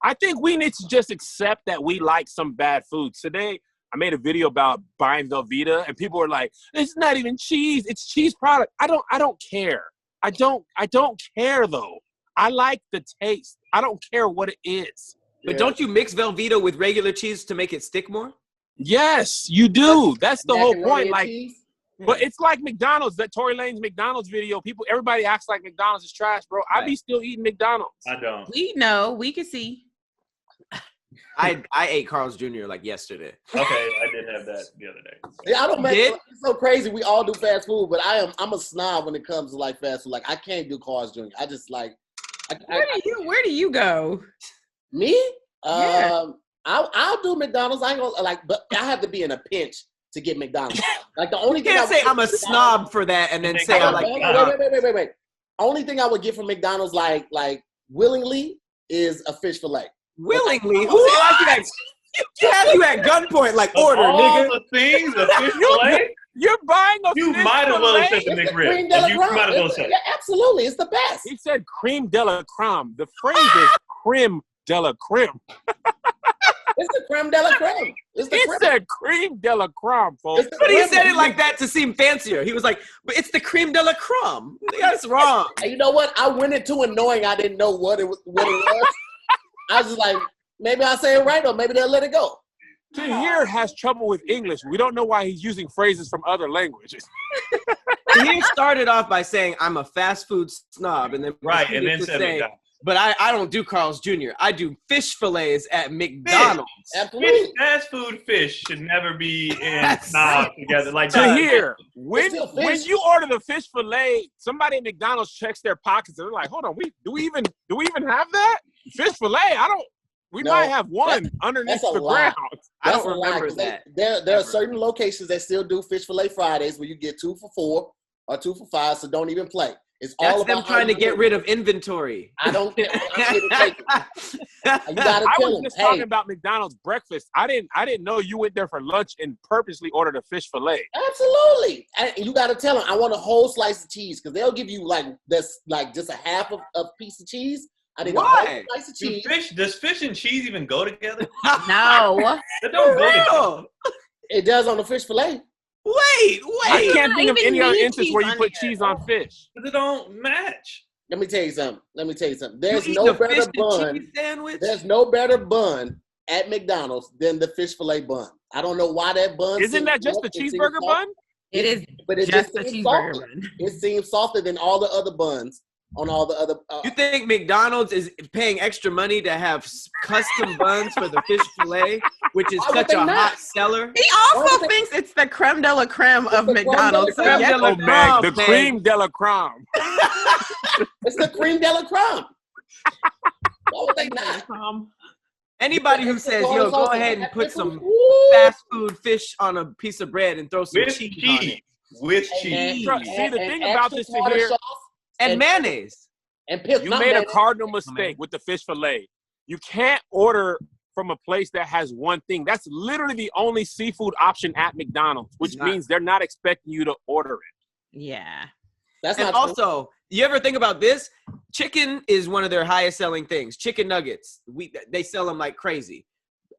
I think we need to just accept that we like some bad foods. Today, I made a video about buying Velveeta, and people were like, it's not even cheese. It's cheese product. I don't care. I don't care though. I like the taste. I don't care what it is. But don't you mix Velveeta with regular cheese to make it stick more? Yes, you do. That's the whole point. Like, but it's like McDonald's. That Tory Lane's McDonald's video. Everybody acts like McDonald's is trash, bro. Right. I be still eating McDonald's. I don't. We know. We can see. I ate Carl's Jr. like yesterday. Okay, I didn't have that the other day. Yeah, I don't make it. It's so crazy. We all do fast food, but I'm a snob when it comes to like fast food. Like I can't do Carl's Jr. I just like. Where do you go? Me? Yeah. I'll do McDonald's. I ain't gonna like, but I have to be in a pinch to get McDonald's. Like the only thing you can't say I'm a snob for that, and then say I like. Wait. Only thing I would get from McDonald's like willingly is a fish fillet. Willingly? Who have you at gunpoint? Like order, nigga. The things, the fish fillet. You're buying a You fish might as well have fillet? said the McRib. You might as well say. Yeah, absolutely, it's the best. He said creme de la creme. The phrase is creme de la creme. It's the creme de la creme. He said creme de la creme, folks. But he said it like that to seem fancier. He was like, but it's the creme de la creme. That's wrong. You know what? I went into it knowing I didn't know what it was. I was just like, maybe I'll say it right, or maybe they'll let it go. Here has trouble with English. We don't know why he's using phrases from other languages. Tahir started off by saying I'm a fast food snob, and then right, and then said say, but I don't do Carl's Jr. I do fish fillets at McDonald's. Fish, fast food fish should never be in snob together. Like Tahir, when you order the fish fillet, somebody at McDonald's checks their pockets and they're like, "Hold on, do we even have that fish fillet? We might have one underneath the ground." I don't remember that. There are certain locations that still do fish fillet Fridays where you get 2 for $4 or 2 for $5. So don't even play. It's all about them trying to get rid of inventory. I don't care. I was just talking about McDonald's breakfast. I didn't know you went there for lunch and purposely ordered a fish fillet. Absolutely. You got to tell them, I want a whole slice of cheese, because they'll give you just a half of a piece of cheese. I need a whole slice of cheese. Does fish and cheese even go together? No. It don't go together. It does on the fish fillet. Wait. I can't think of any other instance where you put cheese on fish. Because it don't match. Let me tell you something. There's no better bun. There's no better bun at McDonald's than the fish fillet bun. I don't know why that bun. Isn't that just the cheeseburger bun? It is, but it's just a cheeseburger bun. It seems softer than all the other buns on all the other. You think McDonald's is paying extra money to have custom buns for the fish fillet, which is such a hot seller? He also thinks it's the creme de la creme of McDonald's. The cream de la creme. It's the cream de la creme. Why would they not? Anybody who says, "Yo, go ahead and put some fast food fish on a piece of bread and throw some cheese on it." With cheese. See, the thing about this here, and mayonnaise. You made a cardinal mistake with the fish fillet. You can't order from a place that has one thing. That's literally the only seafood option at McDonald's, which means they're not expecting you to order it. Yeah. That's and not also, you ever think about this? Chicken is one of their highest selling things. Chicken nuggets. They sell them like crazy.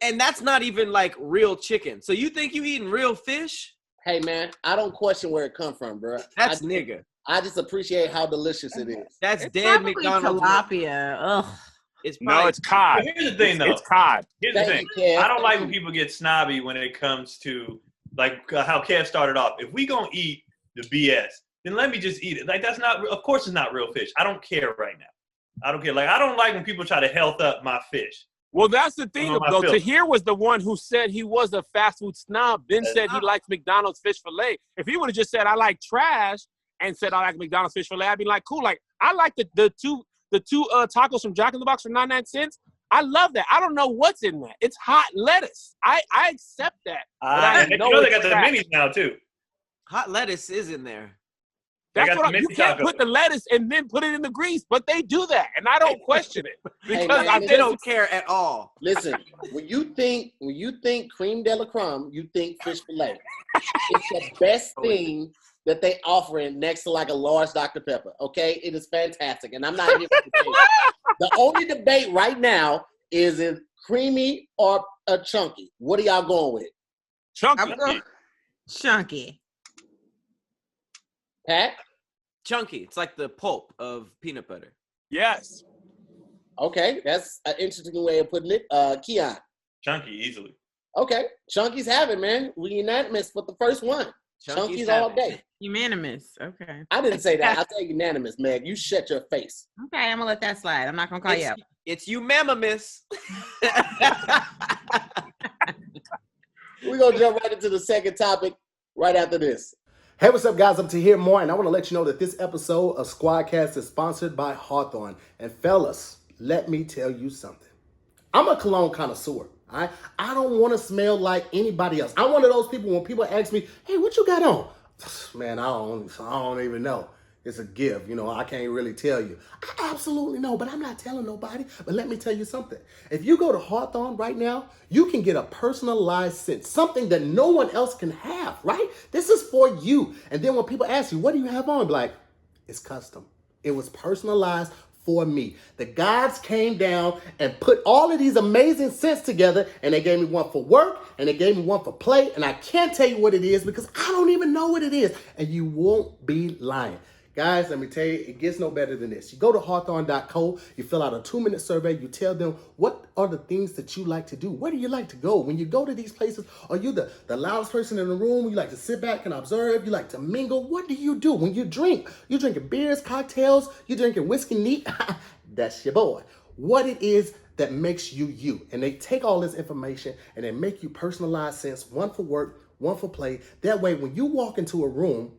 And that's not even like real chicken. So you think you eating real fish? Hey, man, I don't question where it come from, bro. That's nigga. I just appreciate how delicious it is. That's dead McDonald's. Tilapia. Ugh. It's cod. But here's the thing, though. It's cod. Here's the thing. I don't like when people get snobby when it comes to like how Kev started off. If we gonna eat the BS, then let me just eat it. Like that's not. Of course, it's not real fish. I don't care right now. I don't care. Like I don't like when people try to health up my fish. Well, that's the thing, though. Tahir was the one who said he was a fast food snob, then said he likes McDonald's fish fillet. If he would have just said, I like trash, and said, I like McDonald's fish fillet, I'd be like, cool. Like, I like the two tacos from Jack in the Box for 99 cents. I love that. I don't know what's in that. It's hot lettuce. I accept that. You know they got the minis now, too. Hot lettuce is in there. That's what you can't put the lettuce and then put it in the grease, but they do that, and I don't question it because they don't care at all. Listen, when you think cream de la creme, you think fish fillet. It's the best thing that they offering next to like a large Dr. Pepper. Okay, it is fantastic, and I'm not here for debate. The only debate right now is if creamy or a chunky. What are y'all going with? Chunky. Pat? Chunky. It's like the pulp of peanut butter. Yes. Okay, that's an interesting way of putting it. Keon? Chunky, easily. Okay, Chunky's have it, man. We unanimous for the first one. Chunky's all day. Unanimous. Okay. I didn't say that. I said unanimous, Meg. You shut your face. Okay, I'm gonna let that slide. I'm not gonna call you out. It's unanimous. We're gonna jump right into the second topic right after this. Hey, what's up, guys? I'm to hear more, and I want to let you know that this episode of SquADcast is sponsored by Hawthorne. And fellas, let me tell you something. I'm a cologne connoisseur. I don't want to smell like anybody else. I'm one of those people when people ask me, "Hey, what you got on?" Man, I don't even know. It's a gift, I can't really tell you. I absolutely know, but I'm not telling nobody. But let me tell you something. If you go to Hawthorne right now, you can get a personalized scent, something that no one else can have, right? This is for you. And then when people ask you, what do you have on? Be like, it's custom. It was personalized for me. The gods came down and put all of these amazing scents together, and they gave me one for work, and they gave me one for play, and I can't tell you what it is because I don't even know what it is, and you won't be lying. Guys, let me tell you, it gets no better than this. You go to hawthorne.co, you fill out a 2-minute survey, you tell them what are the things that you like to do? Where do you like to go? When you go to these places, are you the loudest person in the room? You like to sit back and observe? You like to mingle? What do you do when you drink? You drinking beers, cocktails? You drinking whiskey neat? That's your boy. What it is that makes you you. And they take all this information and they make you personalized scents, one for work, one for play. That way, when you walk into a room,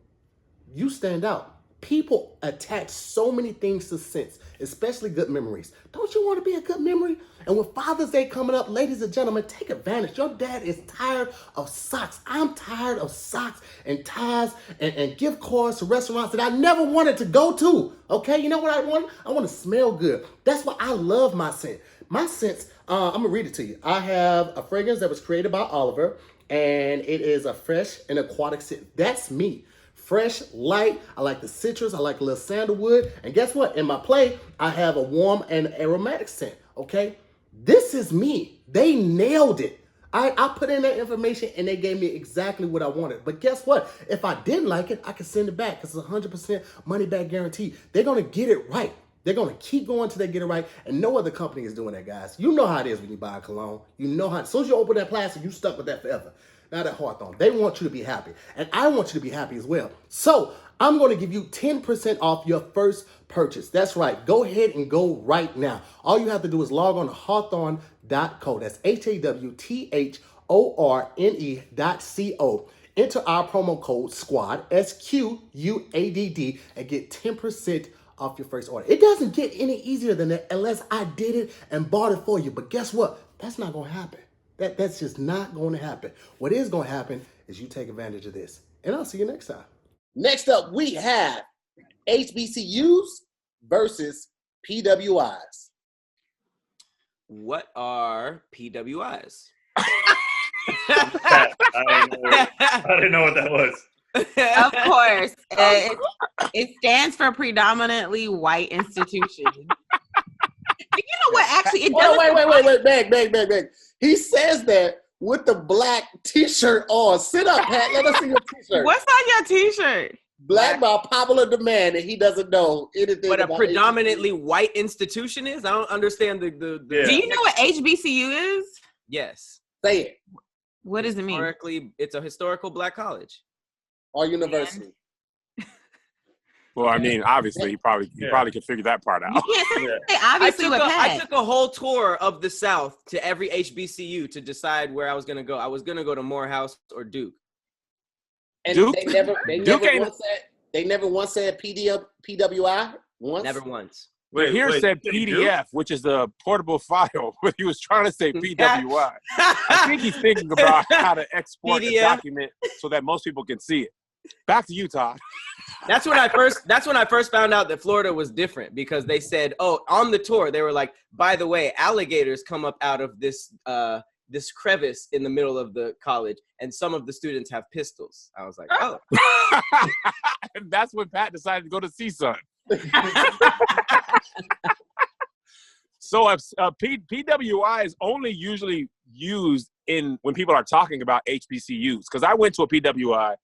you stand out. People attach so many things to scents, especially good memories. Don't you want to be a good memory? And with Father's Day coming up, ladies and gentlemen, take advantage. Your dad is tired of socks. I'm tired of socks and ties and gift cards to restaurants that I never wanted to go to. Okay, you know what I want? I want to smell good. That's why I love my scent. My scents, I'm going to read it to you. I have a fragrance that was created by Oliver, and it is a fresh and aquatic scent. That's me. Fresh, light. I like the citrus. I like a little sandalwood. And guess what? In my play, I have a warm and aromatic scent. Okay? This is me. They nailed it. I put in that information and they gave me exactly what I wanted. But guess what? If I didn't like it, I can send it back because it's 100% money back guarantee. They're going to get it right. They're going to keep going till they get it right. And no other company is doing that, guys. You know how it is when you buy a cologne. You know how, as soon as you open that plastic, you stuck with that forever. Now that Hawthorne, they want you to be happy. And I want you to be happy as well. So I'm going to give you 10% off your first purchase. That's right. Go ahead and go right now. All you have to do is log on to hawthorne.co. That's HAWTHORNE.co. Enter our promo code SQUADD, SQUADD, and get 10% off your first order. It doesn't get any easier than that unless I did it and bought it for you. But guess what? That's not going to happen. That's just not going to happen. What is going to happen is you take advantage of this. And I'll see you next time. Next up, we have HBCUs versus PWIs. What are PWIs? I didn't know what that was. Of course. It stands for predominantly white institutions. You know what? Actually, it doesn't. Wait. Beg. He says that with the black T-shirt on. Sit up, Pat. Let us see your T-shirt. What's on your T-shirt? Black by popular demand, and he doesn't know anything. What a predominantly white institution is? I don't understand the Yeah. Do you know what HBCU is? Yes. Say it. What does it mean? Historically, it's a historical black college. Or university. Well, I mean, obviously, you probably could figure that part out. Obviously, I took a whole tour of the South to every HBCU to decide where I was going to go. I was going to go to Morehouse or Duke. And Duke? they never once said PWI once. Never once. Wait, here said PDF, which is the portable file, but he was trying to say PWI. I think he's thinking about how to export the document so that most people can see it. Back to you, Todd. That's when I first found out that Florida was different, because they said, oh, on the tour, they were like, by the way, alligators come up out of this this crevice in the middle of the college, and some of the students have pistols. I was like, oh. And that's when Pat decided to go to CSUN. So PWI is only usually used when people are talking about HBCUs, because I went to a PWI,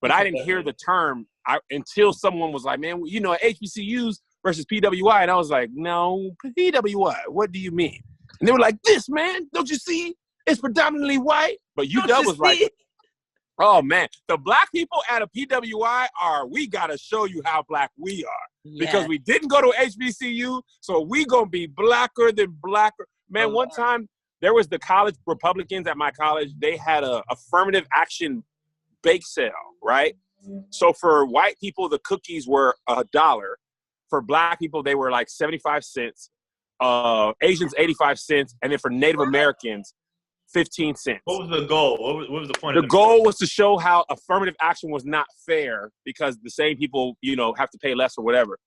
but I didn't hear the term until someone was like, man, you know, HBCUs versus PWI. And I was like, no, PWI, what do you mean? And they were like, this, man, don't you see? It's predominantly white. But UW was like, oh, man, the black people at a PWI we got to show you how black we are. Yes. Because we didn't go to HBCU, so we going to be blacker than blacker. Man, one time there was the college Republicans at my college. They had a affirmative action bake sale, right? So for white people, the cookies were $1. For black people, they were like 75 cents. Asians, 85 cents. And then for Native Americans, 15 cents. What was the goal? What was the point? The goal was to show how affirmative action was not fair, because the same people, you know, have to pay less or whatever.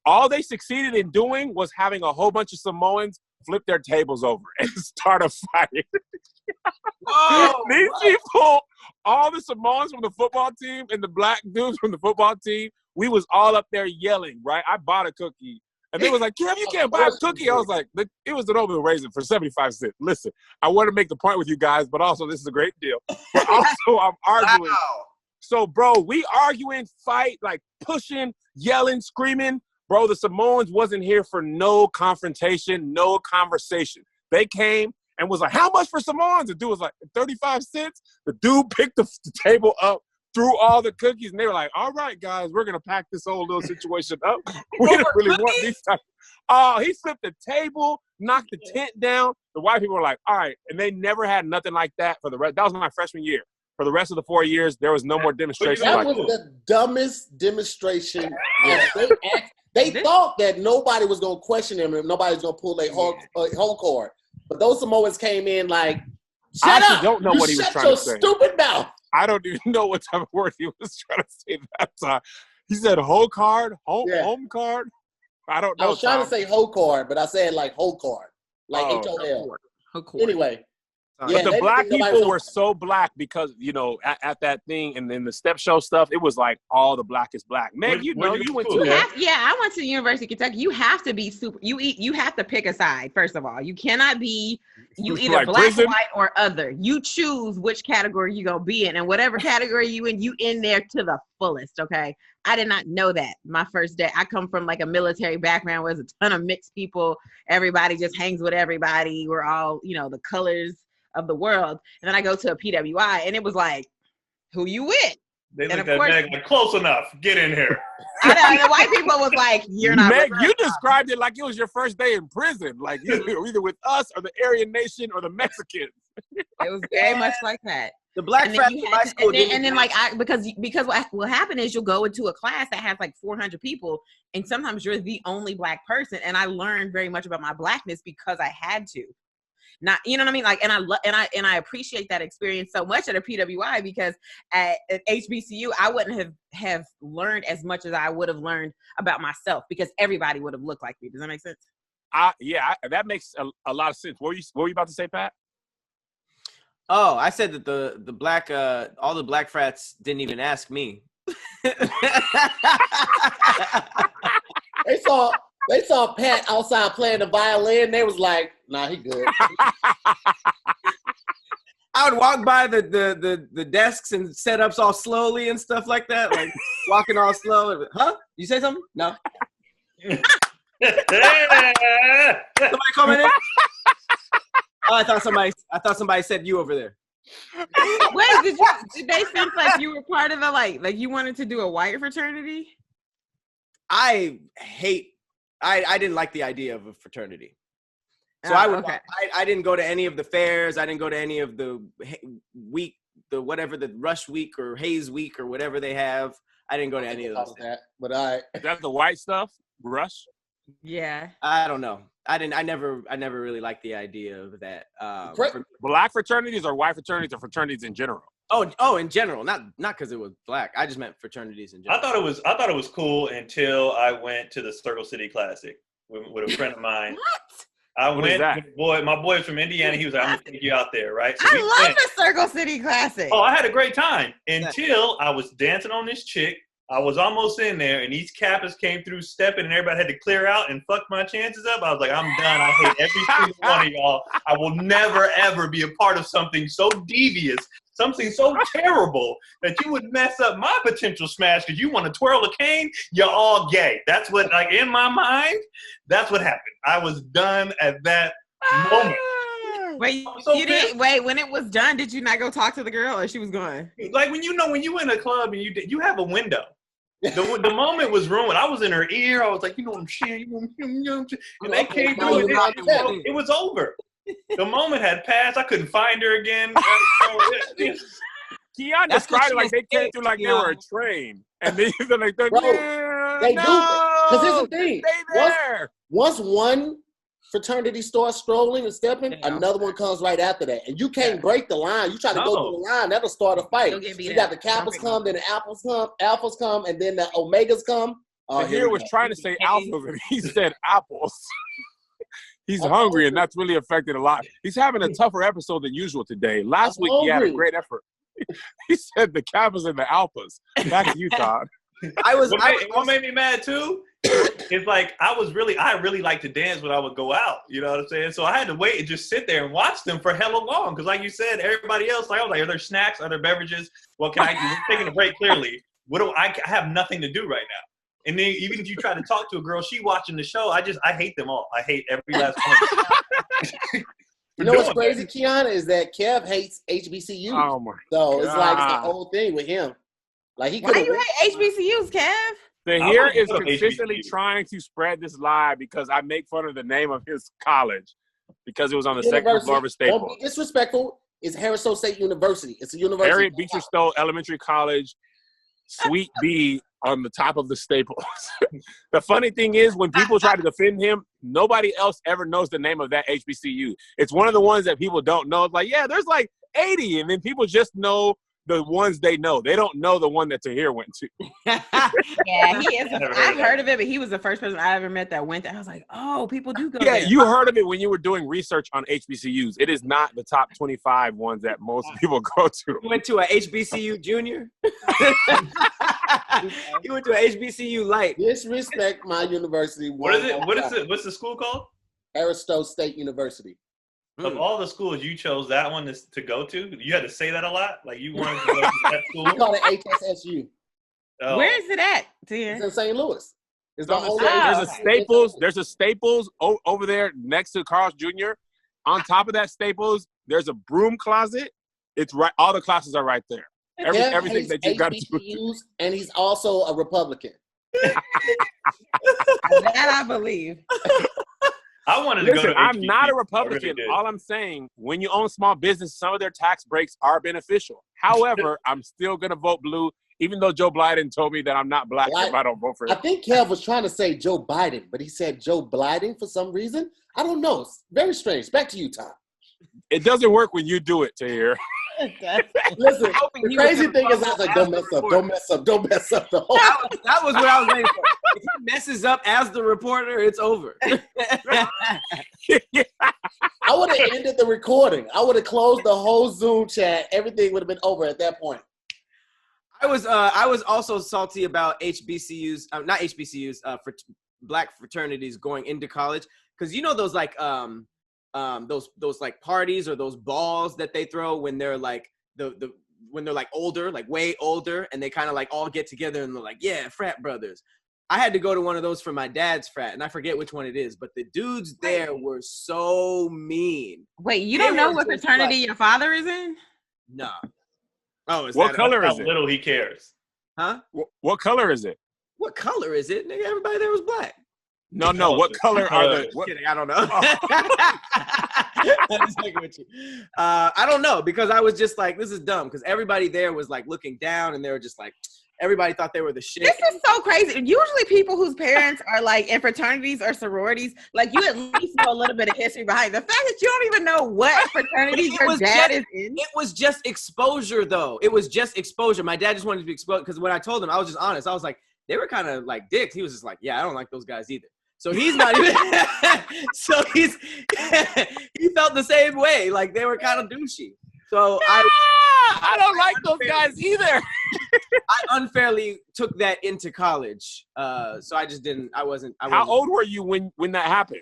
All they succeeded in doing was having a whole bunch of Samoans flip their tables over and start a fight. These people, all the Samoans from the football team and the black dudes from the football team, we was all up there yelling, right? I bought a cookie. And they was like, Kev, you can't buy a cookie. I was like, it was an oatmeal raisin for 75 cents. Listen, I want to make the point with you guys, but also this is a great deal. But also I'm arguing. Wow. So, bro, we arguing, fight, like pushing, yelling, screaming. Bro, the Samoans wasn't here for no confrontation, no conversation. They came and was like, how much for Samoans? The dude was like, 35 cents. The dude picked the table up, threw all the cookies, and they were like, all right, guys, we're going to pack this whole little situation up. We didn't really want these types. Oh, he flipped the table, knocked the tent down. The white people were like, all right. And they never had nothing like that for the rest. That was my freshman year. For the rest of the 4 years, there was no more demonstrations. That was the dumbest demonstration. They thought that nobody was going to question them and nobody was going to pull their whole card. But those Samoans came in like, shut up. I don't know what he was trying to say. Shut your stupid mouth. I don't even know what type of word he was trying to say that time. He said whole card, home card. I don't know. I was trying to say whole card, but I said like whole card. Like HOL. Anyway. But the black people were so black because, you know, at that thing and then the step show stuff, it was like all the black is black. Man, you went to I went to the University of Kentucky. You have to be you have to pick a side, first of all. You cannot be either like black, prison, white, or other. You choose which category you're gonna be in, and whatever category you in there to the fullest, okay? I did not know that my first day. I come from like a military background where there's a ton of mixed people. Everybody just hangs with everybody. We're all, you know, the colors of the world. And then I go to a PWI and it was like, who you with? They looked at Meg like, close enough, get in here. I know, the white people was like, you're not. Meg, you described it like it was your first day in prison. Like you were either with us or the Aryan Nation or the Mexicans. It was very much like that. The black frat in high school. And then like because what will happen is you'll go into a class that has like 400 people and sometimes you're the only black person. And I learned very much about my blackness because I had to. Not, you know what I mean? Like, and I appreciate that experience so much at a PWI because at HBCU, I wouldn't have learned as much as I would have learned about myself because everybody would have looked like me. Does that make sense? That makes a lot of sense. What were you about to say, Pat? Oh, I said that the black, all the black frats didn't even ask me. They saw Pat outside playing the violin. They was like, nah, he good. I would walk by the desks and setups all slowly and stuff like that, like walking all slow. Huh? You say something? No. Somebody coming in? Oh, I thought somebody said you over there. Wait, did they sense like you were part of the like you wanted to do a white fraternity? I didn't like the idea of a fraternity. So I didn't go to any of the fairs. I didn't go to any of the the Rush Week or Hayes Week or whatever they have. I didn't go to any of those. That's the white stuff, Rush. Yeah. I don't know. I never really liked the idea of that. Black fraternities or white fraternities or fraternities in general? Oh, in general, not because it was black. I just meant fraternities in general. I thought it was cool until I went to the Circle City Classic with a friend of mine. What? I went. My boy is from Indiana. He was like, "I'm gonna take you out there, right?" So I love the Circle City Classic. Oh, I had a great time until I was dancing on this chick. I was almost in there, and these Kappas came through stepping, and everybody had to clear out and fuck my chances up. I was like, I'm done. I hate every single one of y'all. I will never, ever be a part of something so devious, something so terrible that you would mess up my potential smash because you want to twirl a cane. You're all gay. That's what, like, in my mind, that's what happened. I was done at that moment. Wait, when it was done, did you not go talk to the girl or she was going? Like, when you in a club and you have a window. The moment was ruined. I was in her ear. I was like, you know what I'm saying? And they came through and it was over. The moment had passed. I couldn't find her again. Keon described it like they came through like they were a train. And then they're like, they do. Because here's the thing. Once one fraternity starts strolling and stepping, another one comes right after that. And you can't break the line. You try to go through the line, that'll start a fight. You got the Kappas come, then the Alphas come, and then the Omegas come. Here was trying to say alphas, and he said apples. He's hungry, and that's really affected a lot. He's having a tougher episode than usual today. Last week, he had a great effort. He said the Kappas and the Alphas. Back to you, Todd. What made me mad, too? It's like I really like to dance when I would go out, you know what I'm saying? So I had to wait and just sit there and watch them for hella long because, like you said, everybody else, like I was like, are there snacks? Are there beverages? Well, we're taking a break clearly. I have nothing to do right now. And then even if you try to talk to a girl, she watching the show, I hate them all. I hate every last one of them. You know what's crazy, Kiana, is that Kev hates HBCUs. Oh my So it's like God. the whole thing with him. Like he Why could. you hate HBCUs, Kev? Tahir is love consistently HBCU. trying to spread this lie because I make fun of the name of his college because it was on the second floor of a Don't Staples. be disrespectful. It's Harris State University. It's a university. Harriet Beecher Stowe Elementary College, Suite B on the top of the Staples. The funny thing is, when people try to defend him, nobody else ever knows the name of that HBCU. It's one of the ones that people don't know. It's like, yeah, there's like 80, and then people just know the ones they know. They don't know the one that Tahir went to. Yeah, he is. I've heard of it, but he was the first person I ever met that went there. I was like, oh, people do go there. Yeah, you heard of it when you were doing research on HBCUs. It is not the top 25 ones that most people go to. You went to a HBCU junior? You went to a HBCU light. Disrespect my university. What is it? What's the school called? Harris State University. Of all the schools, you chose that one to go to. You had to say that a lot. Like you wanted to go to that school. We call it HSSU. Oh. Where is it at, Tahir? It's in St. Louis. It's the only. There's a Staples over there next to Carl's Jr. On top of that Staples, there's a broom closet. It's right. All the classes are right there. Everything that you got to do. And he's also a Republican. That I believe. I wanted to go to I'm HBCU. not a Republican. Really All I'm saying, when you own small business, some of their tax breaks are beneficial. However, I'm still going to vote blue, even though Joe Biden told me that I'm not black if I don't vote for him. I think Kev was trying to say Joe Biden, but he said Joe Biden for some reason. I don't know. It's very strange. Back to you, Tom. It doesn't work when you do it, Tahir. Listen, the crazy thing is I was like, don't mess up, don't mess up, don't mess up. The whole That was what I was waiting for. If he messes up as the reporter, it's over. I would have ended the recording. I would have closed the whole Zoom chat. Everything would have been over at that point. I was also salty about HBCUs, not HBCUs, for black fraternities going into college, because you know those like those like parties or those balls that they throw when they're like when they're like older, like way older, and they kind of like all get together and they're like, yeah, frat brothers. I had to go to one of those for my dad's frat, and I forget which one it is, but the dudes there were so mean. Wait, you don't know what fraternity your father is in? No. Oh, is What color is it? How little he cares. Huh? What color is it? What color is it? Nigga, everybody there was black. No. What color are the? Just kidding, I don't know. I'm just fucking with you. I don't know, because I was just like, this is dumb, because everybody there was like looking down, and they were just like, everybody thought they were the shit. This is so crazy. Usually people whose parents are like in fraternities or sororities, like you at least know a little bit of history behind the fact that you don't even know what fraternity your dad is in. It was just exposure, though. It was just exposure. My dad just wanted to be exposed, because when I told him, I was just honest. I was like, they were kind of like dicks. He was just like, yeah, I don't like those guys either. So he's not even. So he felt the same way. Like they were kind of douchey. So I don't like those guys either. I unfairly took that into college. So I just didn't. I wasn't. How old were you when that happened?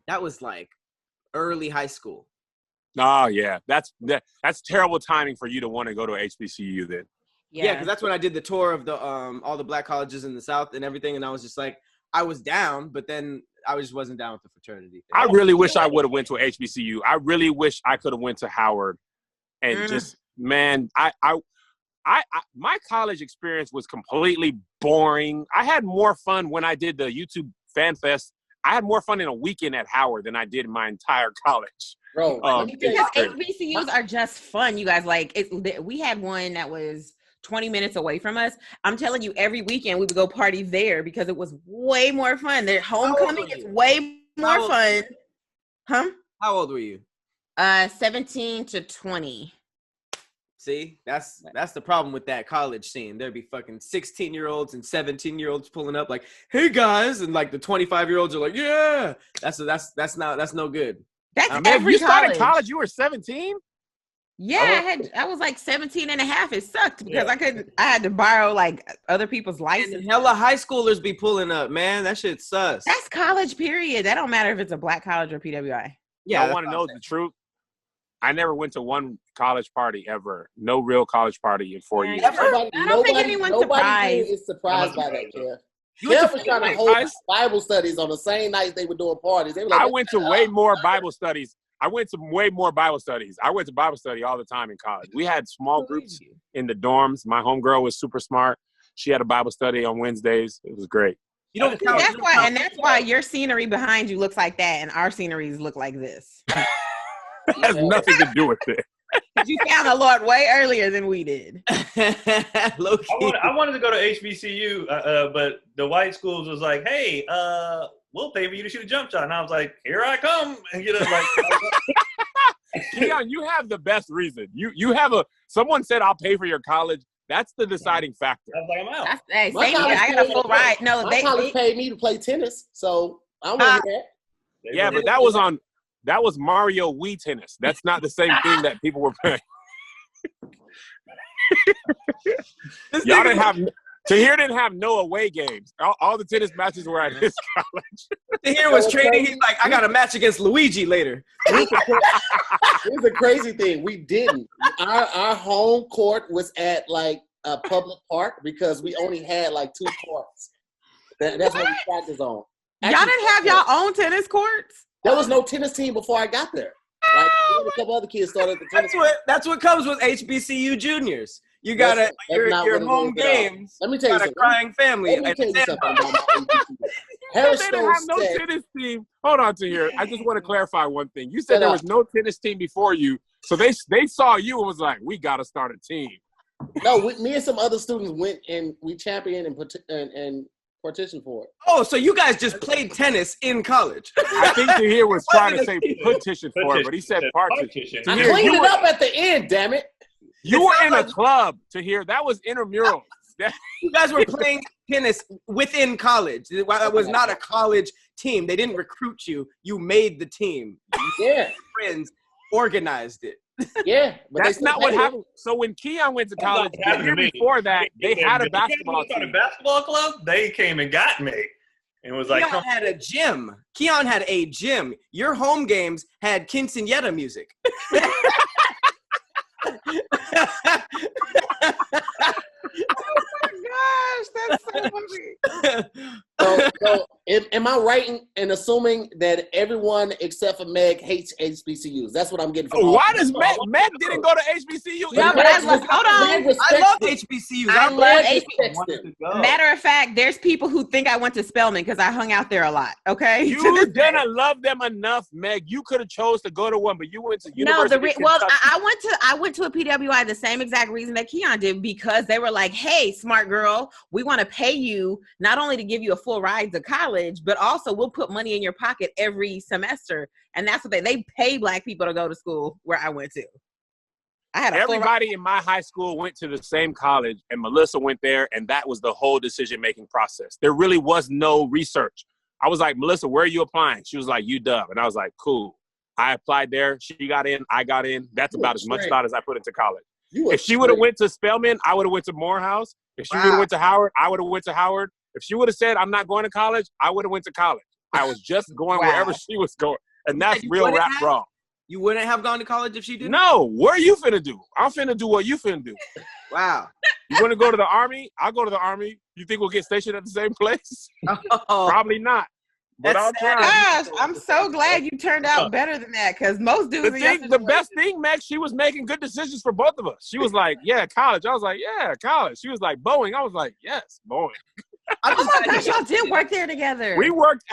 That was like early high school. Oh yeah, that's terrible timing for you to want to go to HBCU then. Yeah, because that's when I did the tour of the all the black colleges in the South and everything, and I was just like, I was down, but then I just wasn't down with the fraternity thing. I really wish I would have went to a HBCU. I really wish I could have went to Howard, and just man, my college experience was completely boring. I had more fun when I did the YouTube Fan Fest. I had more fun in a weekend at Howard than I did in my entire college. Bro, because HBCUs are just fun, you guys. Like we had one that was 20 minutes away from us. I'm telling you, every weekend we would go party there because it was way more fun. Their homecoming is way more fun. Huh? How old were you? 17 to 20. See, that's the problem with that college scene. There'd be fucking 16-year-olds and 17-year-olds pulling up like, "Hey guys," and like the 25-year-olds are like, "Yeah." That's no good. That's every you college. started college. You were 17. Yeah, I was like 17 and a half. It sucked because I had to borrow like other people's license. And hella high schoolers be pulling up, man. That shit sus. That's college, period. That don't matter if it's a black college or PWI. Yeah, I want to know the truth. I never went to one college party ever. No real college party in 4 years. I don't think anyone's surprised. Is surprised by that, Kev. Kev was trying to hold Bible studies on the same night they were doing parties. They were like, I went to way more Bible studies. I went to way more Bible studies. I went to Bible study all the time in college. We had small groups in the dorms. My homegirl was super smart. She had a Bible study on Wednesdays. It was great. You don't count. That's why your scenery behind you looks like that, and our sceneries look like this. It has nothing to do with it. You found the Lord way earlier than we did. I wanted to go to HBCU, but the white schools was like, "Hey, we'll pay for you to shoot a jump shot," and I was like, "Here I come!" And Keon, you have the best reason. You have someone said, "I'll pay for your college." That's the deciding factor. I was like, I'm out. Hey, same here. I got a full ride. No, my college paid me to play tennis, so I went with that. Yeah, but that was Mario Wii tennis. That's not the same thing that people were playing. Y'all didn't have no away games. All the tennis matches were at his college. Tahir was training. He's like, I got a match against Luigi later. Here's the crazy thing. We didn't. Our home court was at like a public park because we only had like 2 courts. That's what we practiced on. Y'all didn't have y'all own tennis courts? There was no tennis team before I got there. Like a couple other kids started the tennis. That's what comes with HBCU juniors. You gotta your home games. Let me tell you something. Crying family. Let me tell you something about my HBCU. They didn't have no tennis team. Hold on to here. I just want to clarify one thing. You said there was no tennis team before you, so they saw you and was like, "We got to start a team." No, me and some other students went and we championed and partitioned for it. Oh, so you guys just played tennis in college? I think Tahir was trying to say petition for it, but he said partition. I cleaned it up at the end. Damn it! You were in a club, Tahir. That was intramural. You guys were playing tennis within college. It was not a college team. They didn't recruit you. You made the team. Yeah. Friends organized it. Yeah. But that's not what happened. So when Keon went to college, the year before that, they had a basketball team. A basketball club? They came and got me. And was like, Keon had a gym. Keon had a gym. Your home games had quinceañera music. Gosh, that's so funny. So am I right in assuming that everyone except for Meg hates HBCUs? That's what I'm getting from. Why does Meg didn't go to HBCU? Yeah, but hold on. I love HBCUs. I love HBCUs. Matter of fact, there's people who think I went to Spelman because I hung out there a lot. Okay, you didn't love them enough, Meg. You could have chose to go to one, but you went to University. I went to a PWI the same exact reason that Keon did, because they were like, "Hey, smart girl, we want to pay you not only to give you a full ride to college, but also we'll put money in your pocket every semester." And that's what they pay Black people to go to school where I went to. I had everybody in my high school went to the same college, and Melissa went there, and that was the whole decision-making process. There really was no research. I was like, "Melissa, where are you applying?" She was like, UW. And I was like, cool. I applied there. She got in. I got in. That's about as much thought as I put into college. If she would have went to Spelman, I would have went to Morehouse. If she would have went to Howard, I would have went to Howard. If she would have said, "I'm not going to college," I would have went to college. I was just going wherever she was going. And that's real rap wrong. You wouldn't have gone to college if she did? No. What are you finna do? I'm finna do what you finna do. Wow. You want to go to the Army? I'll go to the Army. You think we'll get stationed at the same place? Oh. Probably not. But I'll try. Gosh, I'm so glad you turned out better than that, because most dudes. The best thing, Max, she was making good decisions for both of us. She was like, "Yeah, college." I was like, "Yeah, college." She was like, "Boeing." I was like, "Yes, Boeing." Oh my gosh, y'all did work there together. We worked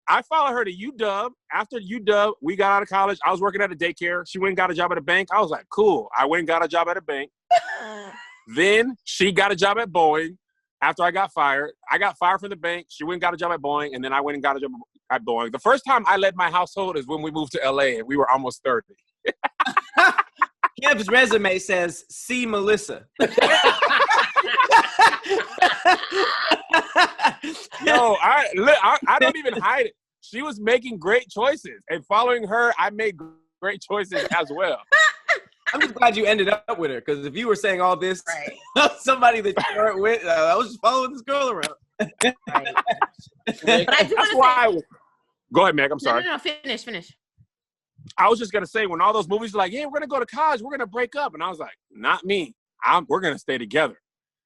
I followed her to UW. After UW, we got out of college. I was working at a daycare. She went and got a job at a bank. I was like, cool. I went and got a job at a bank. Then she got a job at Boeing. After I got fired from the bank. She went and got a job at Boeing, and then I went and got a job at Boeing. The first time I led my household is when we moved to LA, and we were almost 30. Kev's resume says, "See Melissa." No, I don't even hide it. She was making great choices, and following her, I made great choices as well. I'm just glad you ended up with her, because if you were saying all this, somebody that you weren't with, I was just following this girl around. But I do want to say, go ahead, Meg. I'm sorry. No, finish. I was just gonna say, when all those movies were like, "Yeah, we're gonna go to college, we're gonna break up," and I was like, "Not me. We're gonna stay together."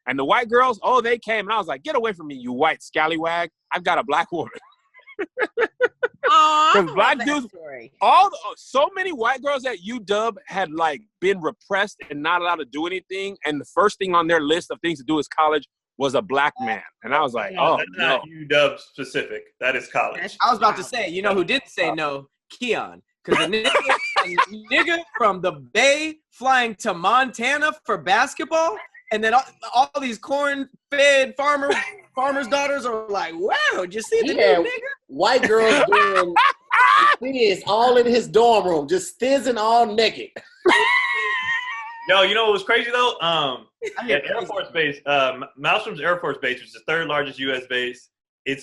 And the white girls, they came, and I was like, "Get away from me, you white scallywag! I've got a Black woman." Because black dudes, so many white girls at UW had like been repressed and not allowed to do anything, and the first thing on their list of things to do is college was a black man, and I was like, oh, that's not UW specific. That is college. I was about to say, you know who didn't say no? Keon. Because a nigga from the Bay flying to Montana for basketball, and then all these corn-fed farmers' daughters are like, wow, did you see the new nigga? White girls doing fizz all in his dorm room, just fizzing all naked. Yo, you know what was crazy though? Air Force Base, Malmstrom's Air Force Base, which is the third largest U.S. base,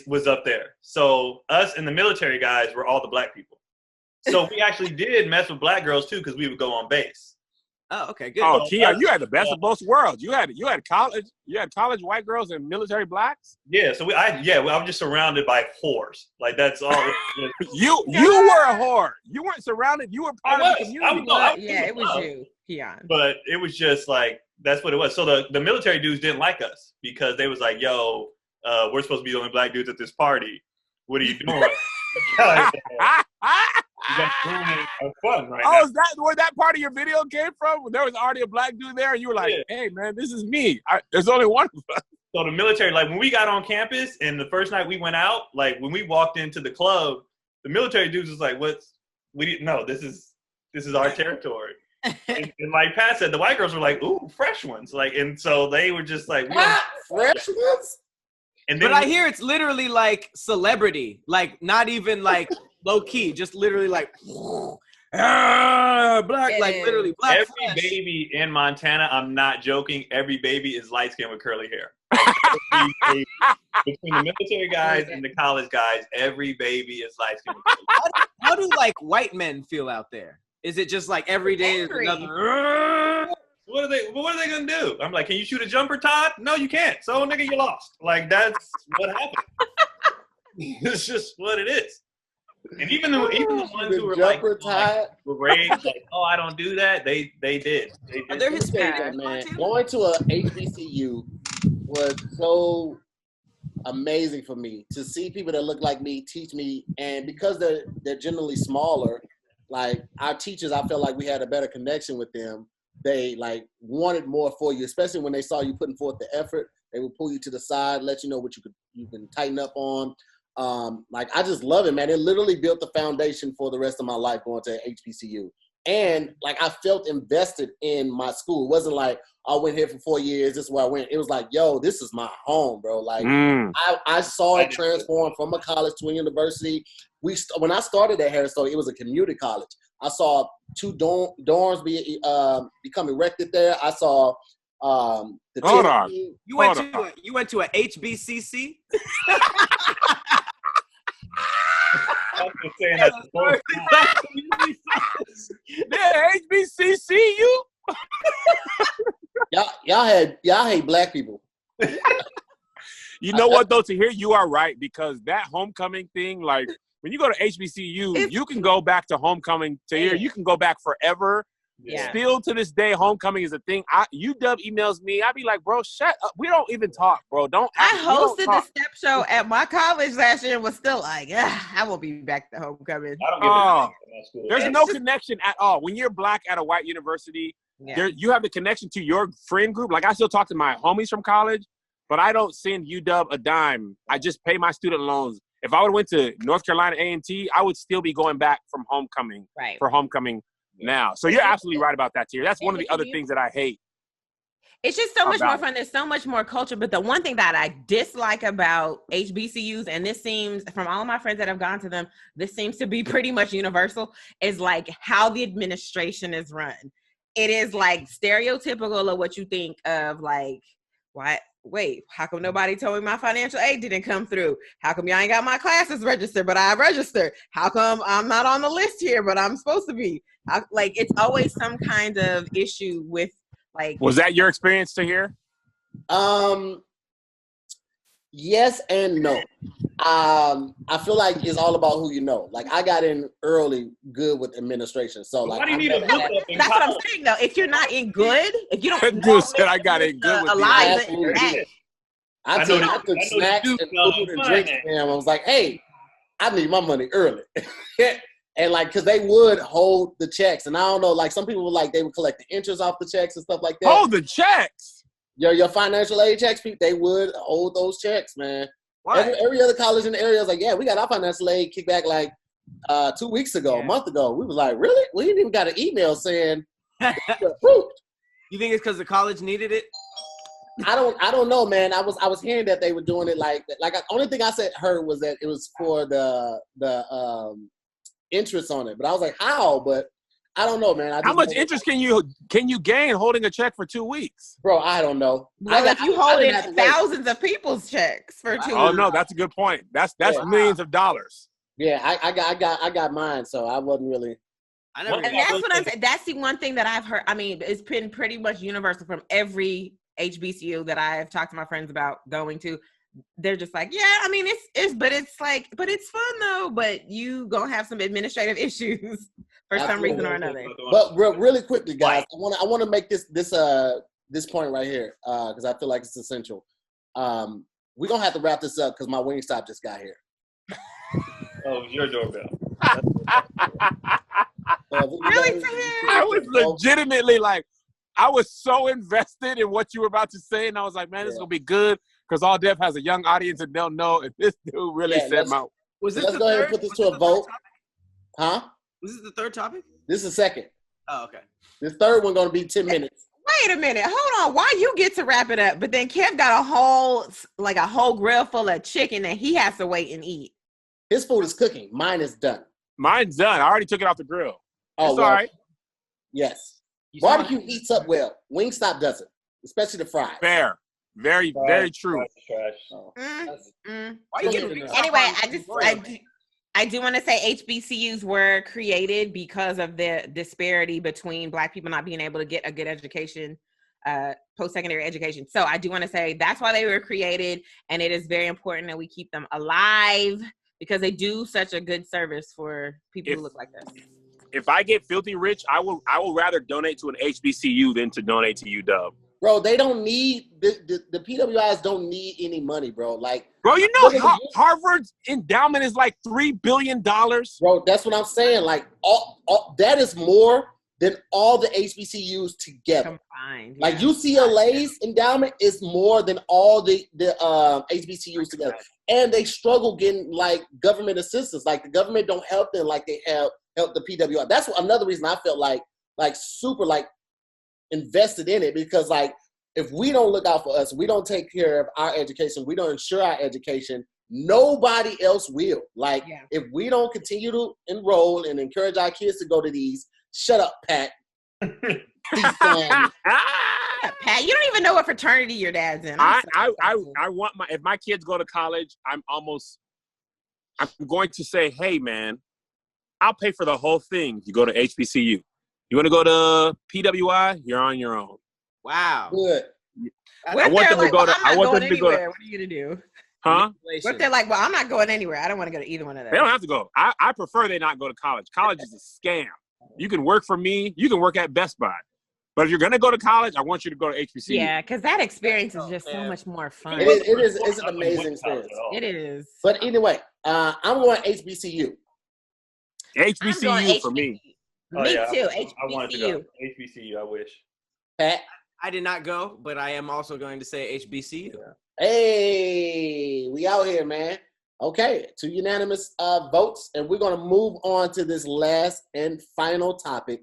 was up there. So us and the military guys were all the black people. So we actually did mess with black girls too, because we would go on base. Oh, okay, good. Oh, Keon, you had the best of both worlds. You had college white girls and military blacks. Yeah, so I was just surrounded by whores. Like that's all. You were a whore. You weren't surrounded. You were part of the community. It was you, Keon. But it was just like that's what it was. So the military dudes didn't like us because they was like, "Yo, we're supposed to be the only black dudes at this party. What are you doing?" You guys doing fun right now. Is that where that part of your video came from? There was already a black dude there, and you were like, "Hey, man, this is me. There's only one of us." So the military, like when we got on campus and the first night we went out, like when we walked into the club, the military dudes was like, we didn't know this is our territory. and like Pat said, the white girls were like, ooh, fresh ones. Like, and so they were just like, fresh ones? And then but I hear it's literally like celebrity, like not even like low key, just literally like black, like literally black. Every flesh. baby in Montana, I'm not joking, every baby is light skinned with curly hair. Between the military guys and the college guys, every baby is light skinned with curly hair. How do like white men feel out there? Is it just like every day is another? What are they gonna do? I'm like, can you shoot a jumper, Todd? No, you can't. So nigga, you lost. Like that's what happened. It's just what it is. And even the ones who were like, were raised like, oh, I don't do that. They did. Are there Hispanic man? Going to a HBCU was so amazing for me to see people that look like me teach me, and because they're generally smaller, like our teachers, I felt like we had a better connection with them. They like wanted more for you, especially when they saw you putting forth the effort. They would pull you to the side, let you know what you can tighten up on. Like I just love it, man. It literally built the foundation for the rest of my life going to HBCU. And like I felt invested in my school. It wasn't like I went here for 4 years, this is where I went. It was like, yo, this is my home, bro. Like I saw it transform from a college to a university. When I started at Harrison, it was a community college. I saw 2 dorms become erected there. I saw the Hold on. You went to a HBCC? Yeah, HBCCU. y'all hate black people. You know what though? To hear you are right, because that homecoming thing, like when you go to HBCU, you can go back to homecoming to here. You can go back forever. Yeah. Still to this day, homecoming is a thing. UW emails me. I be like, bro, shut up. We don't even talk, bro. I hosted the step show at my college last year and was still like, I won't be back to homecoming. There's no connection at all. When you're black at a white university, you have the connection to your friend group. Like I still talk to my homies from college, but I don't send UW a dime. I just pay my student loans. If I would have went to North Carolina A&T, I would still be going back from homecoming for homecoming now. So you're absolutely right about that, Tier. That's one of the other things that I hate. It's just so much more fun. There's so much more culture. But the one thing that I dislike about HBCUs, and this seems, from all of my friends that have gone to them, this seems to be pretty much universal, is like how the administration is run. It is like stereotypical of what you think of like, wait, how come nobody told me my financial aid didn't come through? How come y'all ain't got my classes registered, but I registered? How come I'm not on the list here, but I'm supposed to be? Like, it's always some kind of issue with, like... Was that your experience to hear? Yes and no. I feel like it's all about who you know. Like, I got in early good with administration. So, like, why do you need to look up in That's what I'm saying, though. If you're not in good, if you don't... Dude said I got in good with I took snacks and food and drinks, and I was like, hey, I need my money early. And like, cause they would hold the checks. And I don't know, like some people were like, they would collect the interest off the checks and stuff like that. Hold the checks. Your financial aid checks, they would hold those checks, man. Every other college in the area was like, yeah, we got our financial aid kickback like 2 weeks ago, a month ago. We was like, really? We didn't even got an email saying approved. You think it's because the college needed it? I don't know, man. I was hearing that they were doing it like only thing I heard was that it was for the interest on it. But I was like, how? But I don't know, man. How much interest can you gain holding a check for 2 weeks? Bro, I don't know. Well, if you hold in thousands of people's checks for 2 weeks. Oh no, that's a good point. That's millions of dollars. Yeah, I got mine, so I wasn't really. And that's what I'm saying. That's the one thing that I've heard. I mean, it's been pretty much universal from every HBCU that I've talked to my friends about going to. They're just like, yeah, I mean, but it's fun though. But you gonna have some administrative issues for some reason or another. But really quickly, guys, I want to make this point right here because I feel like it's essential. We're gonna have to wrap this up because my Wingstop just got here. Oh, your doorbell. Really? I was legitimately like, I was so invested in what you were about to say, and I was like, man, this is gonna be good because All Def has a young audience and they'll know if this dude really said my. Let's go ahead and put this to a vote. Huh? Was this the third topic? This is the second. Oh, okay. This third one gonna be 10 minutes. Wait a minute, hold on. Why you get to wrap it up, but then Kev got a whole grill full of chicken that he has to wait and eat. His food is cooking. Mine is done. Mine's done. I already took it off the grill. Oh, it's all right. Yes. Barbecue eats up well. Wingstop doesn't, especially the fries. Fair. Very, very true. Anyway, I do want to say HBCUs were created because of the disparity between Black people not being able to get a good education, post-secondary education. So I do want to say that's why they were created, and it is very important that we keep them alive because they do such a good service for people who look like this. If I get filthy rich, I will rather donate to an HBCU than to donate to UW. Bro, they don't need the PWIs don't need any money, bro. Like, bro, you know Harvard's endowment is like $3 billion. Bro, that's what I'm saying. Like, all that is more than all the HBCUs together. Combined, like UCLA's endowment is more than all the HBCUs together, and they struggle getting like government assistance. Like the government don't help them like they help the PWI. That's another reason I felt like super like invested in it because like if we don't look out for us, we don't take care of our education, we don't ensure our education, nobody else will. Like if we don't continue to enroll and encourage our kids to go to these, shut up, Pat. Pat, you don't even know what fraternity your dad's in. I want if my kids go to college, I'm going to say, hey man, I'll pay for the whole thing. You go to HBCU. You want to go to PWI? You're on your own. Wow. Good. I want them to go to. I want them to go. What are you gonna do? Huh? What they're like? Well, I'm not going anywhere. I don't want to go to either one of them. They don't have to go. I prefer they not go to college. College is a scam. You can work for me. You can work at Best Buy. But if you're gonna go to college, I want you to go to HBCU. Yeah, because that experience is just so much more fun. It's an amazing experience. It is. But anyway, I'm going HBCU. HBCU for me. Me too. HBCU. I wanted to go HBCU. I wish. Pat? I did not go, but I am also going to say HBCU. Hey, we out here, man. Okay, 2 unanimous votes, and we're going to move on to this last and final topic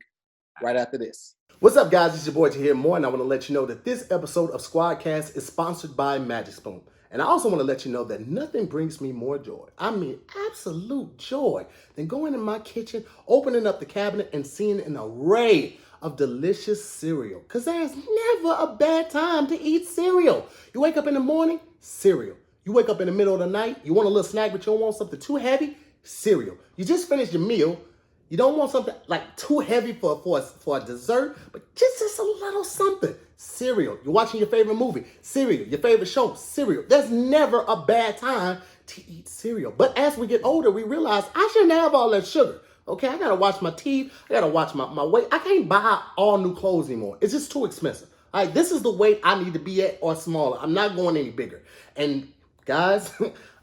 right after this. What's up, guys? It's your boy Tahir Moore, and I want to let you know that this episode of SquADcast is sponsored by Magic Spoon. And I also want to let you know that nothing brings me more joy, I mean absolute joy, than going in my kitchen, opening up the cabinet, and seeing an array of delicious cereal. Because there's never a bad time to eat cereal. You wake up in the morning, cereal. You wake up in the middle of the night, you want a little snack, but you don't want something too heavy, cereal. You just finished your meal, you don't want something like too heavy for a dessert, but just a little something. Cereal. You're watching your favorite movie. Cereal. Your favorite show. Cereal. There's never a bad time to eat cereal. But as we get older, we realize I shouldn't have all that sugar. Okay, I gotta watch my teeth. I gotta watch my weight. I can't buy all new clothes anymore. It's just too expensive. All right, this is the weight I need to be at or smaller. I'm not going any bigger. And Guys,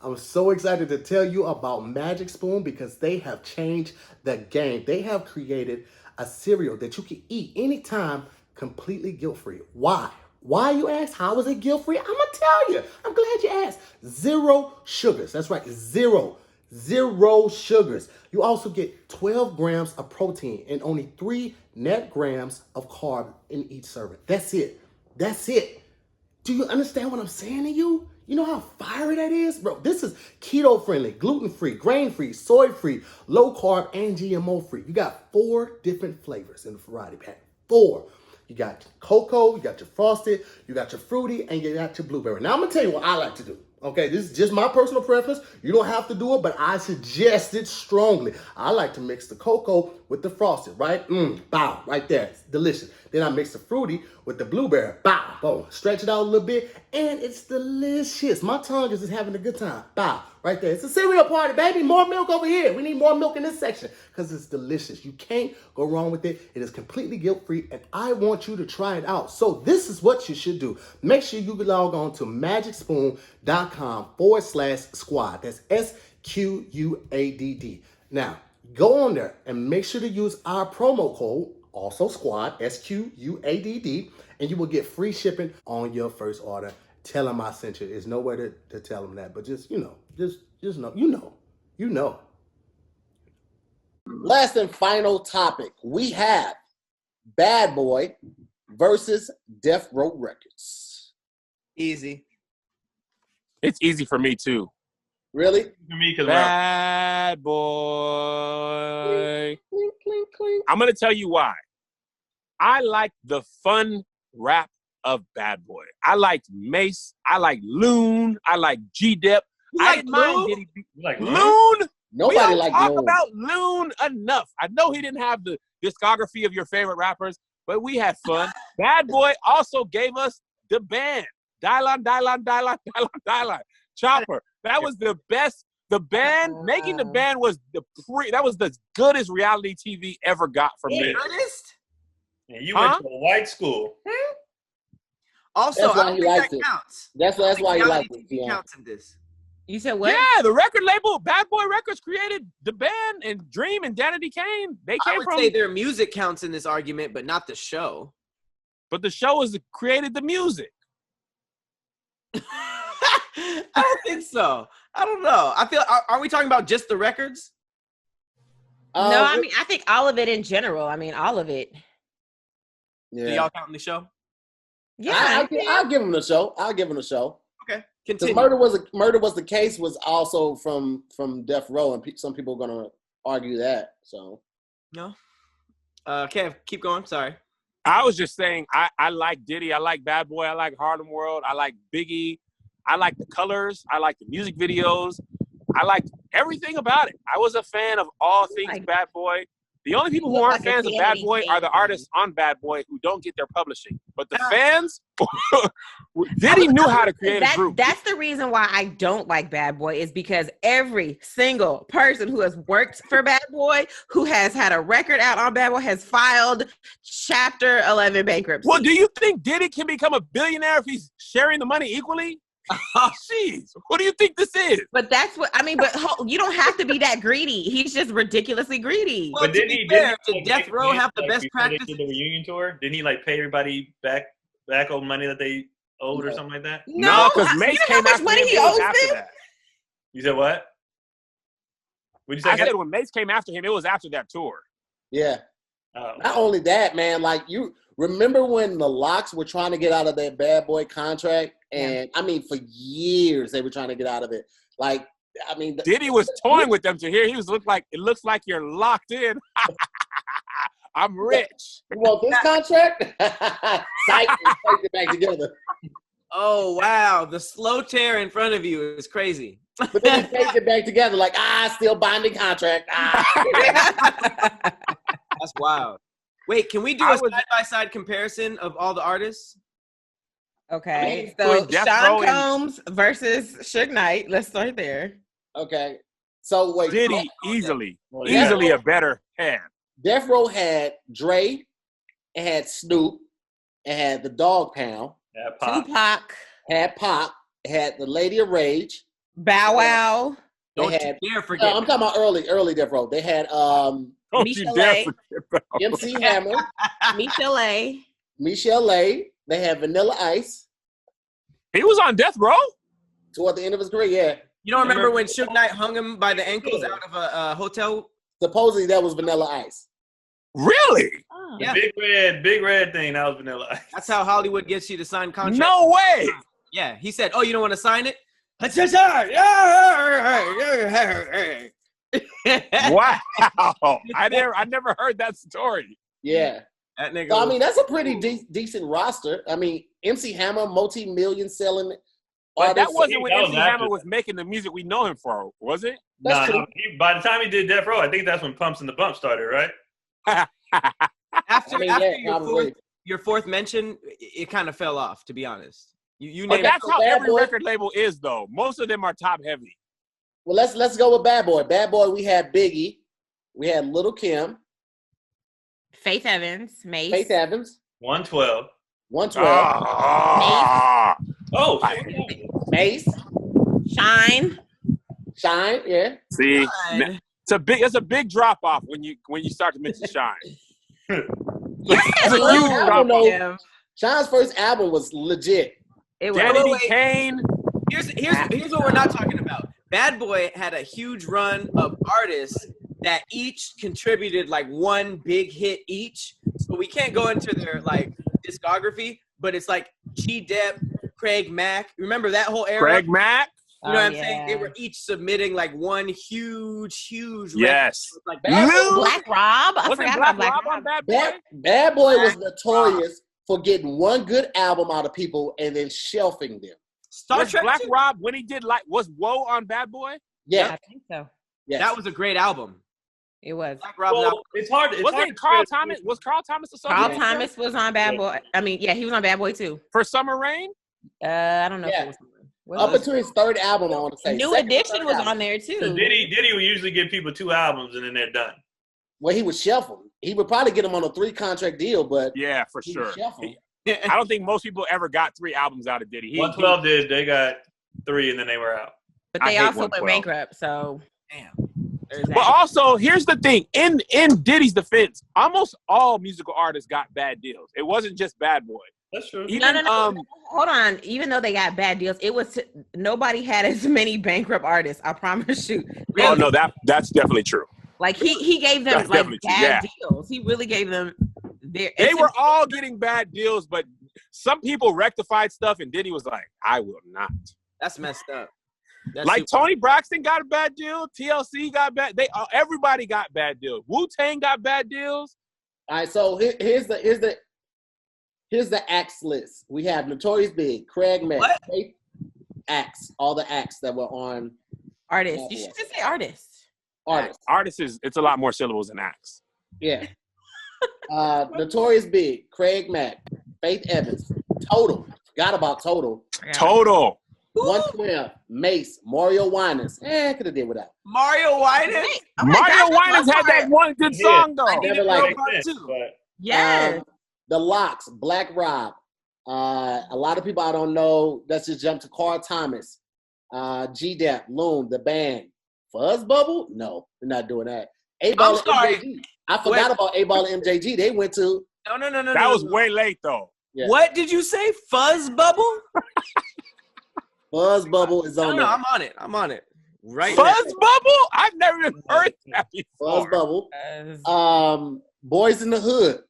I'm so excited to tell you about Magic Spoon because they have changed the game. They have created a cereal that you can eat anytime completely guilt-free. Why? Why, you ask? How is it guilt-free? I'm going to tell you. I'm glad you asked. 0 sugars. That's right. Zero sugars. You also get 12 grams of protein and only 3 net grams of carb in each serving. That's it. Do you understand what I'm saying to you? You know how fiery that is? Bro, this is keto-friendly, gluten-free, grain-free, soy-free, low-carb, and GMO-free. You got 4 different flavors in the variety pack. 4. You got cocoa, you got your frosted, you got your fruity, and you got your blueberry. Now, I'm going to tell you what I like to do. Okay, this is just my personal preference. You don't have to do it, but I suggest it strongly. I like to mix the cocoa with the frosted, right? Bow, right there. It's delicious. Then I mix the fruity with the blueberry. Bow, boom. Stretch it out a little bit, and it's delicious. My tongue is just having a good time. Bow, right there. It's a cereal party, baby. More milk over here. We need more milk in this section because it's delicious. You can't go wrong with it. It is completely guilt-free, and I want you to try it out. So this is what you should do. Make sure you log on to magicspoon.com/squad. That's SQUADD. Now, go on there and make sure to use our promo code, also SQUAD, SQUADD, and you will get free shipping on your first order. Tell them I sent you. There's no way to tell them that, but just know. You know. Last and final topic. We have Bad Boy versus Death Row Records. Easy. It's easy for me too. Really? For me, because Bad Boy. Clink, clink, clink. I'm going to tell you why. I like the fun rap of Bad Boy. I liked Mace. I like Loon. I like G-Dep. I didn't mind Diddy. like Loon? Nobody liked talk Loon. about Loon enough. I know he didn't have the discography of your favorite rappers, but we had fun. Bad Boy also gave us the band. Dylon. Chopper. That was the best. The band, making the band was that was the goodest reality TV ever got from me. And you went to a white school. Also, That's why I don't he think liked that it. counts. That's why you like it. TV counts in this. You said what? Yeah, the record label, Bad Boy Records, created the band and Dream and Danity Kane. They I came would from. say their music counts in this argument, but not the show. But the show is created the music. I don't think so. I don't know. I feel. Are we talking about just the records? No, I mean, I think all of it in general. I mean, all of it. Yeah. Do y'all count in the show? Yeah. I'll give him the show. Okay, Because continue. murder was the case was also from Death Row, and some people are gonna argue that. So No. Kev, keep going. Sorry. I was just saying, I like Diddy. I like Bad Boy. I like Harlem World. I like Biggie. I like the colors. I like the music videos. I like everything about it. I was a fan of all things Bad Boy. The only people who aren't fans of Bad Boy are the artists on Bad Boy who don't get their publishing. But the fans, Diddy knew how to create a group. That's the reason why I don't like Bad Boy, is because every single person who has worked for Bad Boy, who has had a record out on Bad Boy, has filed Chapter 11 bankruptcy. Well, do you think Diddy can become a billionaire if he's sharing the money equally? Oh, jeez. What do you think this is? But that's what I mean. But you don't have to be that greedy. He's just ridiculously greedy. Well, did Death Row have the best practice? The reunion tour? Didn't he pay everybody back on money that they owed or something like that? No, because Mace came after him. He owes after them? that. You said what? What'd you say? I said when Mace came after him, it was after that tour. yeah. Not only that, man. Like, you remember when the Locks were trying to get out of that Bad Boy contract, and I mean, for years they were trying to get out of it. Like, I mean, Diddy was toying with them to hear. He was it looks like you're locked in. I'm rich. You want this contract? Psych, take it back together. Oh wow, the slow tear in front of you is crazy. But then he takes it back together, like, still binding contract. That's wild. Wait, can we do a side-by-side comparison of all the artists? Okay, so Sean Combs versus Suge Knight. Let's start there. Okay, so wait. Diddy easily a better hand. Death Row had Dre, it had Snoop, it had the Dog Pound, Tupac, had Pop, had the Lady of Rage. Bow Wow. Don't you dare forget. I'm talking about early Death Row. They had Don't you dare forget about MC Hammer, Michelle A. They had Vanilla Ice. He was on death row? Toward the end of his career, yeah. You don't remember when Suge Knight hung him by the ankles out of a hotel? Supposedly that was Vanilla Ice. Really? Oh. The big red thing, that was Vanilla Ice. That's how Hollywood gets you to sign contracts. No way. Yeah, he said, "Oh, you don't want to sign it?" Wow. I never heard that story. Yeah. That nigga. So, I mean, that's a pretty decent roster. I mean, MC Hammer, multi-million selling. But that wasn't when That was MC Hammer was making the music we know him for, was it? That's true. No, by the time he did Death Row, I think that's when Pumps and the Bump started, right? After probably. your fourth mention, it kind of fell off, to be honest. You But named that's how Bad every Boy. record label is, though. Most of them are top heavy. Well, let's go with Bad Boy. Bad Boy, we had Biggie. We had Little Kim. Faith Evans, Mace. Faith Evans. 112. 112. Oh, Mace. Shine. Shine, yeah. See, Shine. it's a big drop off when you start to mention Shine. Yes, a huge drop off. yeah. Shine's first album was legit. It was. Danny Wait. Kane. Here's what we're not talking about. Bad Boy had a huge run of artists that each contributed like one big hit each. So we can't go into their like discography, but it's like G-Dep, Craig Mack. Remember that whole era? Craig Mack. You know what I'm saying? They were each submitting like one huge record. Yes. Like Black Rob. I Wasn't forgot Black about Black Rob Rob. on Bad Boy? Bad Boy was notorious for getting one good album out of people and then shelving them. Star Was Trek Black 2? Rob when he did was Woe on Bad Boy? Yeah. I think so. Yes. That was a great album. It was. Black Rob. well, it's hard. It's hard Wasn't Carl Thomas? Was Carl Thomas the song? Carl Thomas was on Bad Boy. I mean, yeah, he was on Bad Boy too. For Summer Rain? I don't know Yeah. if it was. Up until his third album, I want to say. New Second, Edition third was album. on there too. So Diddy would usually give people 2 albums and then they're done. Well, he would shelf them. He would probably get them on a 3-contract deal, but Yeah, for he sure. would shelf them. I don't think most people ever got 3 albums out of Diddy. 112 did. They got 3 and then they were out. But I they hate also went 112. bankrupt. So Damn. there's But that. also, here's the thing. In Diddy's defense, almost all musical artists got bad deals. It wasn't just Bad Boy. That's true. Even, No. Hold on. Even though they got bad deals, nobody had as many bankrupt artists. I promise you. Oh, no, that's definitely true. Like he gave them That's like definitely true, bad deals. He really gave them their. They were all getting bad deals, but some people rectified stuff, and Diddy was like, I will not. That's messed up. That's Like Tony Braxton got a bad deal. TLC got bad. Everybody got bad deals. Wu-Tang got bad deals. All right, so here's the acts list. We have Notorious Big, Craig Mack, What? Faith acts, all the acts that were on artists. You should just say artists. artists. Artists it's a lot more syllables than acts. Yeah. Notorious Big, Craig Mack, Faith Evans, Total. Forgot about Total. Total. 112, Mace, Mario Winans. Could have did without. Mario Winans. Wait, oh my Mario gosh, Winans had that one good Yeah. song, though. I need Never to liked know part Makes sense, 2. but Yes. The Locks, Black Rob. A lot of people I don't know. Let's just jump to Carl Thomas. G-Dep, Loon, The Band. Fuzz Bubble? No, we're not doing that. A-Ball and sorry. MJG. I forgot about A-Ball and MJG. They went to. No. That was way late, though. Yeah. What did you say? Fuzz Bubble? Fuzz Bubble is on No, there. I'm on it. Right. Fuzz Bubble? I've never even heard that Fuzz before. Bubble. Boys in the Hood.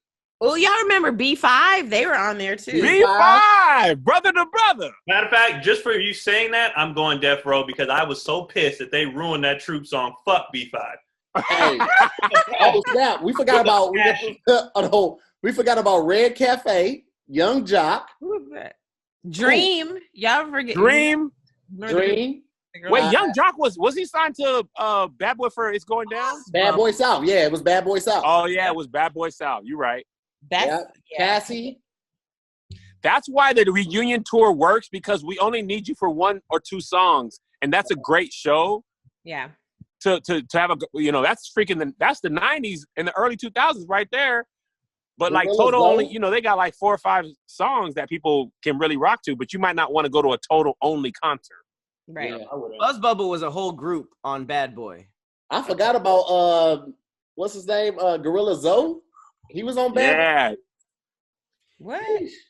Oh, y'all remember B5? They were on there too. B5, brother to brother. matter of fact, just for you saying that, I'm going Death Row because I was so pissed that they ruined that Troop song. Fuck B5. Hey. Oh snap! We forgot about. We forgot about Red Cafe, Young Jock, Who was that? Dream. Y'all forget. Dream. Dream, Wait, Young Jock was he signed to Bad Boy for It's Going Down? Bad Boy South. Yeah, it was Bad Boy South. Oh yeah, it was Bad Boy South. You're right. That's Cassie. That's why the reunion tour works, because we only need you for 1 or 2 songs, and that's a great show. Yeah. To have a, that's freaking that's the 90s and the early 2000s right there. But like Total only, you know, they got like 4 or 5 songs that people can really rock to, but you might not want to go to a Total only concert. Right. Yeah, Buzz Bubble was a whole group on Bad Boy. I forgot about what's his name? Gorilla Zoe. He was on Bad Boy. What?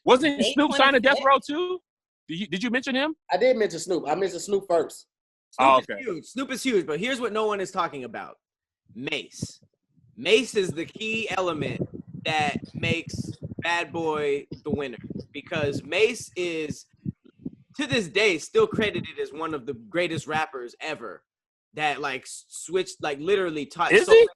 Wasn't Snoop signed to Death Row too? Did you mention him? I did mention Snoop. I mentioned Snoop first. Snoop is huge. Snoop is huge, but here's what no one is talking about. Mace. Mace is the key element that makes Bad Boy the winner, because Mace is, to this day, still credited as one of the greatest rappers ever that like switched, like literally taught. Is he?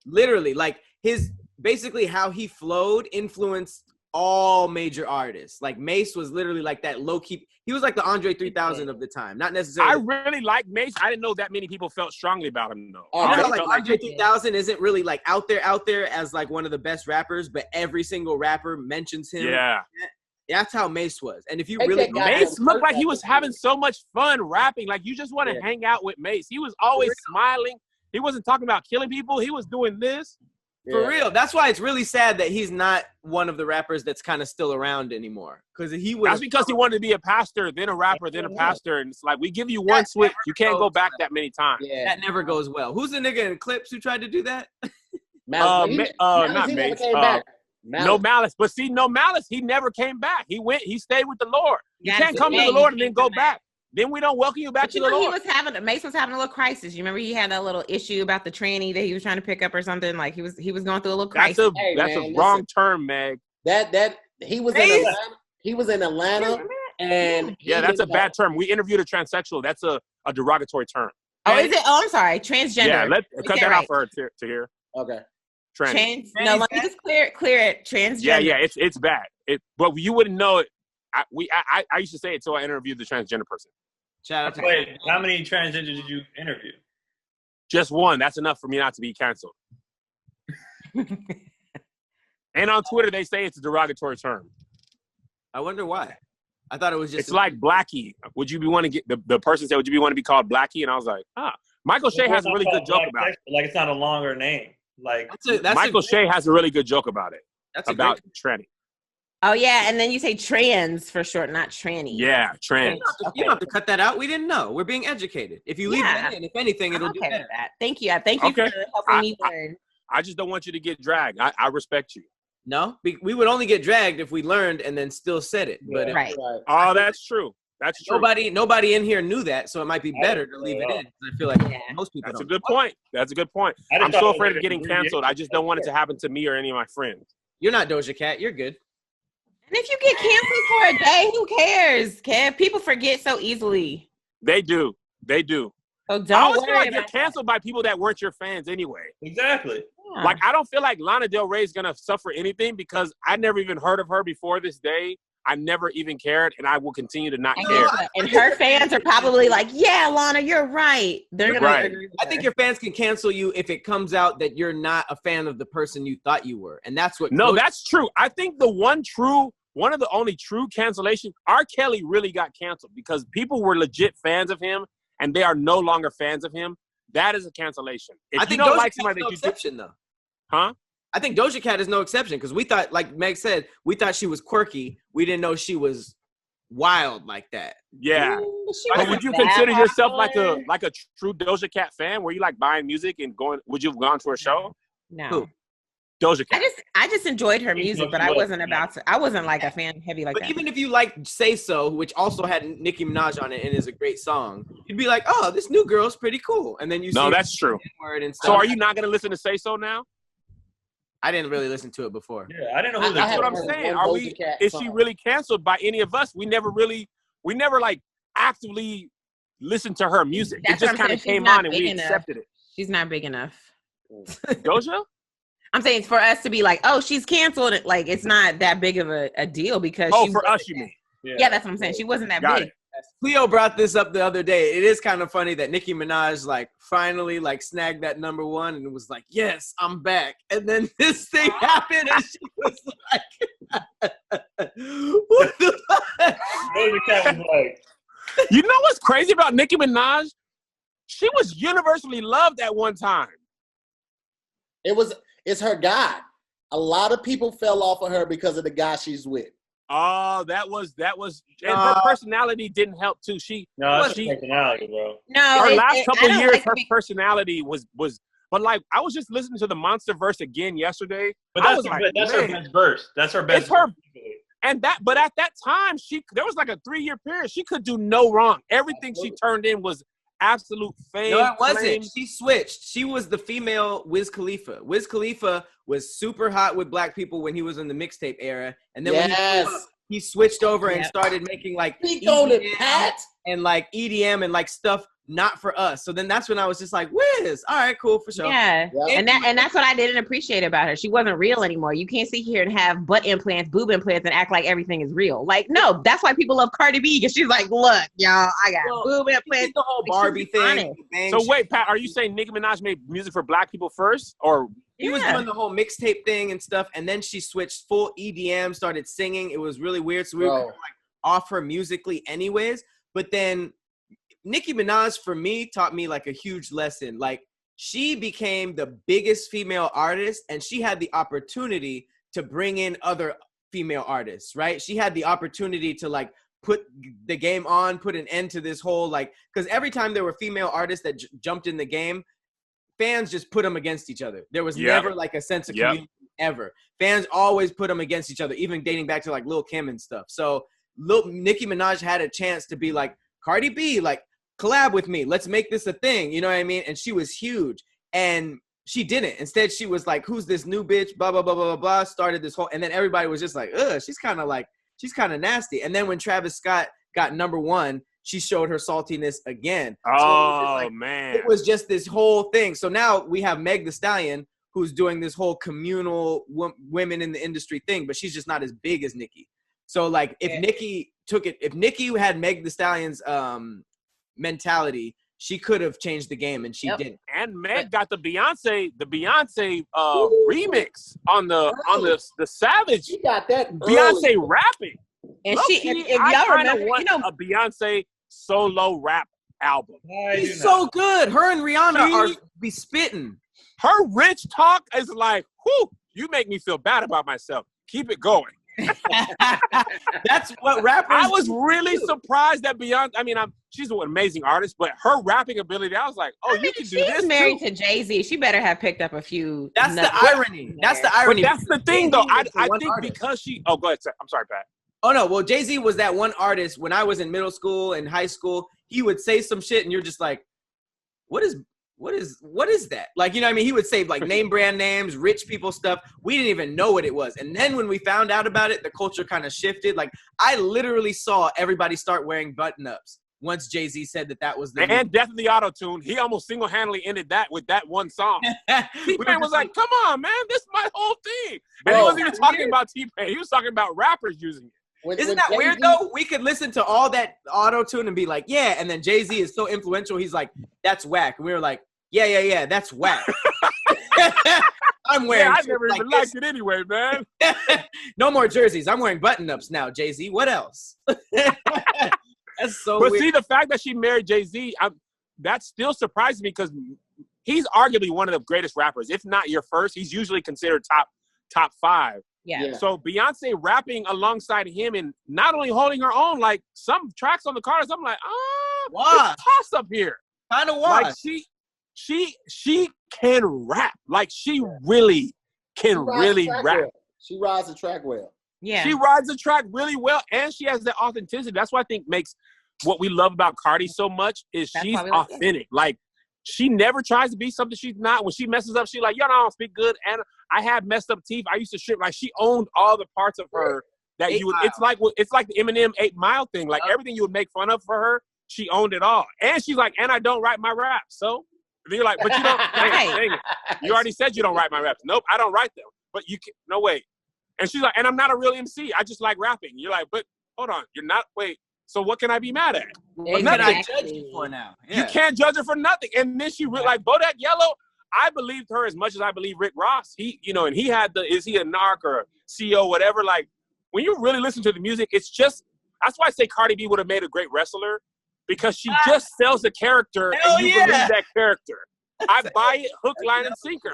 Literally, like his, basically how he flowed influenced all major artists. Like Mace was literally like that low key. He was like the Andre 3000 of the time. Not necessarily. I really like Mace. I didn't know that many people felt strongly about him though. You know, like Andre 3000 isn't really like out there as like one of the best rappers, but every single rapper mentions him. Yeah. That's how Mace was. And if you really Mace looked like he was having so much fun rapping. Like you just want to hang out with Mace. He was always smiling. He wasn't talking about killing people. He was doing this. For real. That's why it's really sad that he's not one of the rappers that's kind of still around anymore. Because he was. That's because he wanted to be a pastor, then a rapper, then a pastor. And it's like, we give you one switch. You can't go back that many times. Yeah. That never goes well. Who's the nigga in Clips who tried to do that? Not Mace. No Malice. But see, No Malice, he never came back. He stayed with the Lord. You can't come to the Lord and then go back. Then we don't welcome you back to the Lord. Mace was having a little crisis. You remember he had that little issue about the tranny that he was trying to pick up or something. Like he was going through a little crisis. That's a wrong term, Meg. That he was in Atlanta. He was in Atlanta, and that's a bad term. We interviewed a transsexual. That's a derogatory term. Oh, is it? Oh, I'm sorry. Transgender. Yeah, let's cut that out for her to hear. Okay. No, let me just clear it. Transgender. Yeah, it's bad. But you wouldn't know it. I used to say it until I interviewed the transgender person. Shout out to Wait, how many transgenders did you interview? Just one. That's enough for me not to be canceled. And on Twitter, they say it's a derogatory term. I wonder why. I thought it was just. It's like Blackie. Would you be want to get the person said? Would you be want to be called Blackie? And I was like, Michael Shea has a really good joke about it. Like it's not a longer name. Like Michael Shea has a really good joke about it. That's about tranny. Oh yeah, and then you say trans for short, not tranny. Yeah, trans. You don't have to cut that out. We didn't know. We're being educated. If you leave that in, if anything, it'll do better. That. Thank you. Thank you for helping me learn. I just don't want you to get dragged. I respect you. No, we would only get dragged if we learned and then still said it. But right. Oh, that's true. That's true. Nobody in here knew that, so it might be better to leave it in. I feel like most people. That's a good point. That's a good point. I'm so afraid of getting canceled. I just don't want it to happen to me or any of my friends. You're not Doja Cat. You're good. And if you get canceled for a day, who cares, Kev? People forget so easily. They do. So don't I always feel like worry you're canceled by people that weren't your fans anyway. Exactly. Yeah. Like, I don't feel like Lana Del Rey is going to suffer anything because I never even heard of her before this day. I never even cared, and I will continue to not care. And her fans are probably like, yeah, Lana, you're right. They're going to agree with I think your fans can cancel you if it comes out that you're not a fan of the person you thought you were. And that's what... No, that's true. I think one of the only true cancellations, R. Kelly really got canceled because people were legit fans of him, and they are no longer fans of him. That is a cancellation. If I think you don't Doja like somebody Cat's no exception, though. Huh? I think Doja Cat is no exception because we thought, like Meg said, we thought she was quirky. We didn't know she was wild like that. Yeah. But would you consider yourself like a true Doja Cat fan? Were you like buying music and going? Would you have gone to a show? No. Who? Doja Cat. I just enjoyed her music, but I wasn't like a fan heavy like that. But even if you like Say So, which also had Nicki Minaj on it and is a great song, you'd be like, oh, this new girl's pretty cool. And then you see that's true. And so are you not going to listen to Say So now? I didn't really listen to it before. Yeah, I didn't know who that's what I'm saying. Is she really canceled by any of us? We never like actively listened to her music. It just kind of came on and we accepted it. She's not big enough. Doja? I'm saying for us to be like, oh, she's canceled. Like, it's not that big of a deal because for us, you mean? Yeah, that's what I'm saying. She wasn't that big. Cleo brought this up the other day. It is kind of funny that Nicki Minaj like finally like snagged that #1 and it was like, yes, I'm back. And then this thing happened and she was like, what the fuck? Doja Cat was like, you know what's crazy about Nicki Minaj? She was universally loved at one time. It's her God. A lot of people fell off of her because of the guy she's with. Oh, that was, and her personality didn't help too. Personality, bro. No, her last couple years, like her personality was. But like, I was just listening to the Monster verse again yesterday. But that's her best verse. That's her best. It's her. And but at that time, there was like a 3-year period. She could do no wrong. Everything she turned in was absolute fame. No, it wasn't. She switched. She was the female Wiz Khalifa. Wiz Khalifa was super hot with black people when he was in the mixtape era. And then when he switched over and started making like EDM and like EDM and like stuff not for us. So then that's when I was just like, Wiz, all right, cool, for sure. Yeah. And that's what I didn't appreciate about her. She wasn't real anymore. You can't sit here and have butt implants, boob implants, and act like everything is real. Like, no, that's why people love Cardi B, because she's like, look, y'all, I got boob implants. The whole Barbie thing. So wait, Pat, are you saying Nicki Minaj made music for black people first? Or he was doing the whole mixtape thing and stuff, and then she switched full EDM, started singing. It was really weird. So we were kind of like off her musically anyways. But then Nicki Minaj, for me, taught me like a huge lesson. Like, she became the biggest female artist, and she had the opportunity to bring in other female artists, right? She had the opportunity to like put the game on, put an end to this whole like, because every time there were female artists that jumped in the game, fans just put them against each other. There was never like a sense of community ever. Fans always put them against each other, even dating back to like Lil' Kim and stuff. So Nicki Minaj had a chance to be like, Cardi B, like, collab with me. Let's make this a thing. You know what I mean? And she was huge. And she didn't. Instead, she was like, who's this new bitch? Blah, blah, blah, blah, blah, blah. Started this whole, and then everybody was just like, ugh, she's kind of nasty. And then when Travis Scott got #1, she showed her saltiness again. Oh, man. It was just this whole thing. So now we have Meg Thee Stallion, who's doing this whole communal women in the industry thing, but she's just not as big as Nicki. So like if Nicki had Meg Thee Stallion's mentality, she could have changed the game, and she didn't. And Meg got the Beyonce remix on the Savage. She got that Beyonce rapping. And if y'all remember, a Beyonce solo rap album. She's so good. Her and Rihanna are be spitting. Her rich talk is like, whoo, you make me feel bad about myself. Keep it going. That's what rappers. I was really surprised that Beyonce. I mean, she's an amazing artist, but her rapping ability, I was like, you can do this. She's married to Jay-Z. She better have picked up a few. That's the irony. That's the irony. But that's the thing, though. I think because she. Oh, go ahead. I'm sorry, Pat. Oh no. Well, Jay-Z was that one artist when I was in middle school and high school. He would say some shit, and you're just like, what is that? Like, you know what I mean? He would say like name brand names, rich people stuff. We didn't even know what it was. And then when we found out about it, the culture kind of shifted. Like, I literally saw everybody start wearing button-ups once Jay-Z said that was the and Death of the Auto-Tune. He almost single-handedly ended that with that one song. T-Pain was like, come on, man, this is my whole thing. And he wasn't even talking about T-Pain. He was talking about rappers using it. Isn't that weird, though? We could listen to all that auto-tune and be like, yeah, and then Jay-Z is so influential, he's like, that's whack. And we were like, yeah, that's whack. I'm wearing I never even liked it anyway, man. No more jerseys. I'm wearing button-ups now, Jay-Z. What else? That's so weird. But see, the fact that she married Jay-Z, that still surprises me because he's arguably one of the greatest rappers. If not your first, he's usually considered top 5. Yeah. So Beyonce rapping alongside him and not only holding her own, like some tracks on the chorus, I'm like, it's toss up here. Kind of why. Like she can rap. Like she really can rap. Well. She rides the track well. Yeah. She rides the track really well, and she has that authenticity. That's what I think makes what we love about Cardi so much is she's authentic. Like she never tries to be something she's not. When she messes up, she's like, I don't speak good, and I have messed up teeth. I used to strip. Like she owned all the parts of her that you would. It's like the Eminem 8 Mile thing. Like everything you would make fun of for her, she owned it all. And she's like, and I don't write my raps. So you're like, but you don't. Dang it. You already said you don't write my raps. Nope, I don't write them. But you can. No way. And she's like, and I'm not a real MC. I just like rapping. You're like, but hold on, you're not. Wait. So what can I be mad at? What can I judge you for now? Yeah. You can't judge her for nothing. And then she like Bodak Yellow. I believed her as much as I believe Rick Ross. He, and he had is he a narc or a CEO, whatever. Like when you really listen to the music, it's just, that's why I say Cardi B would have made a great wrestler because she just sells a character and you believe that character. I buy it hook, line, and sinker.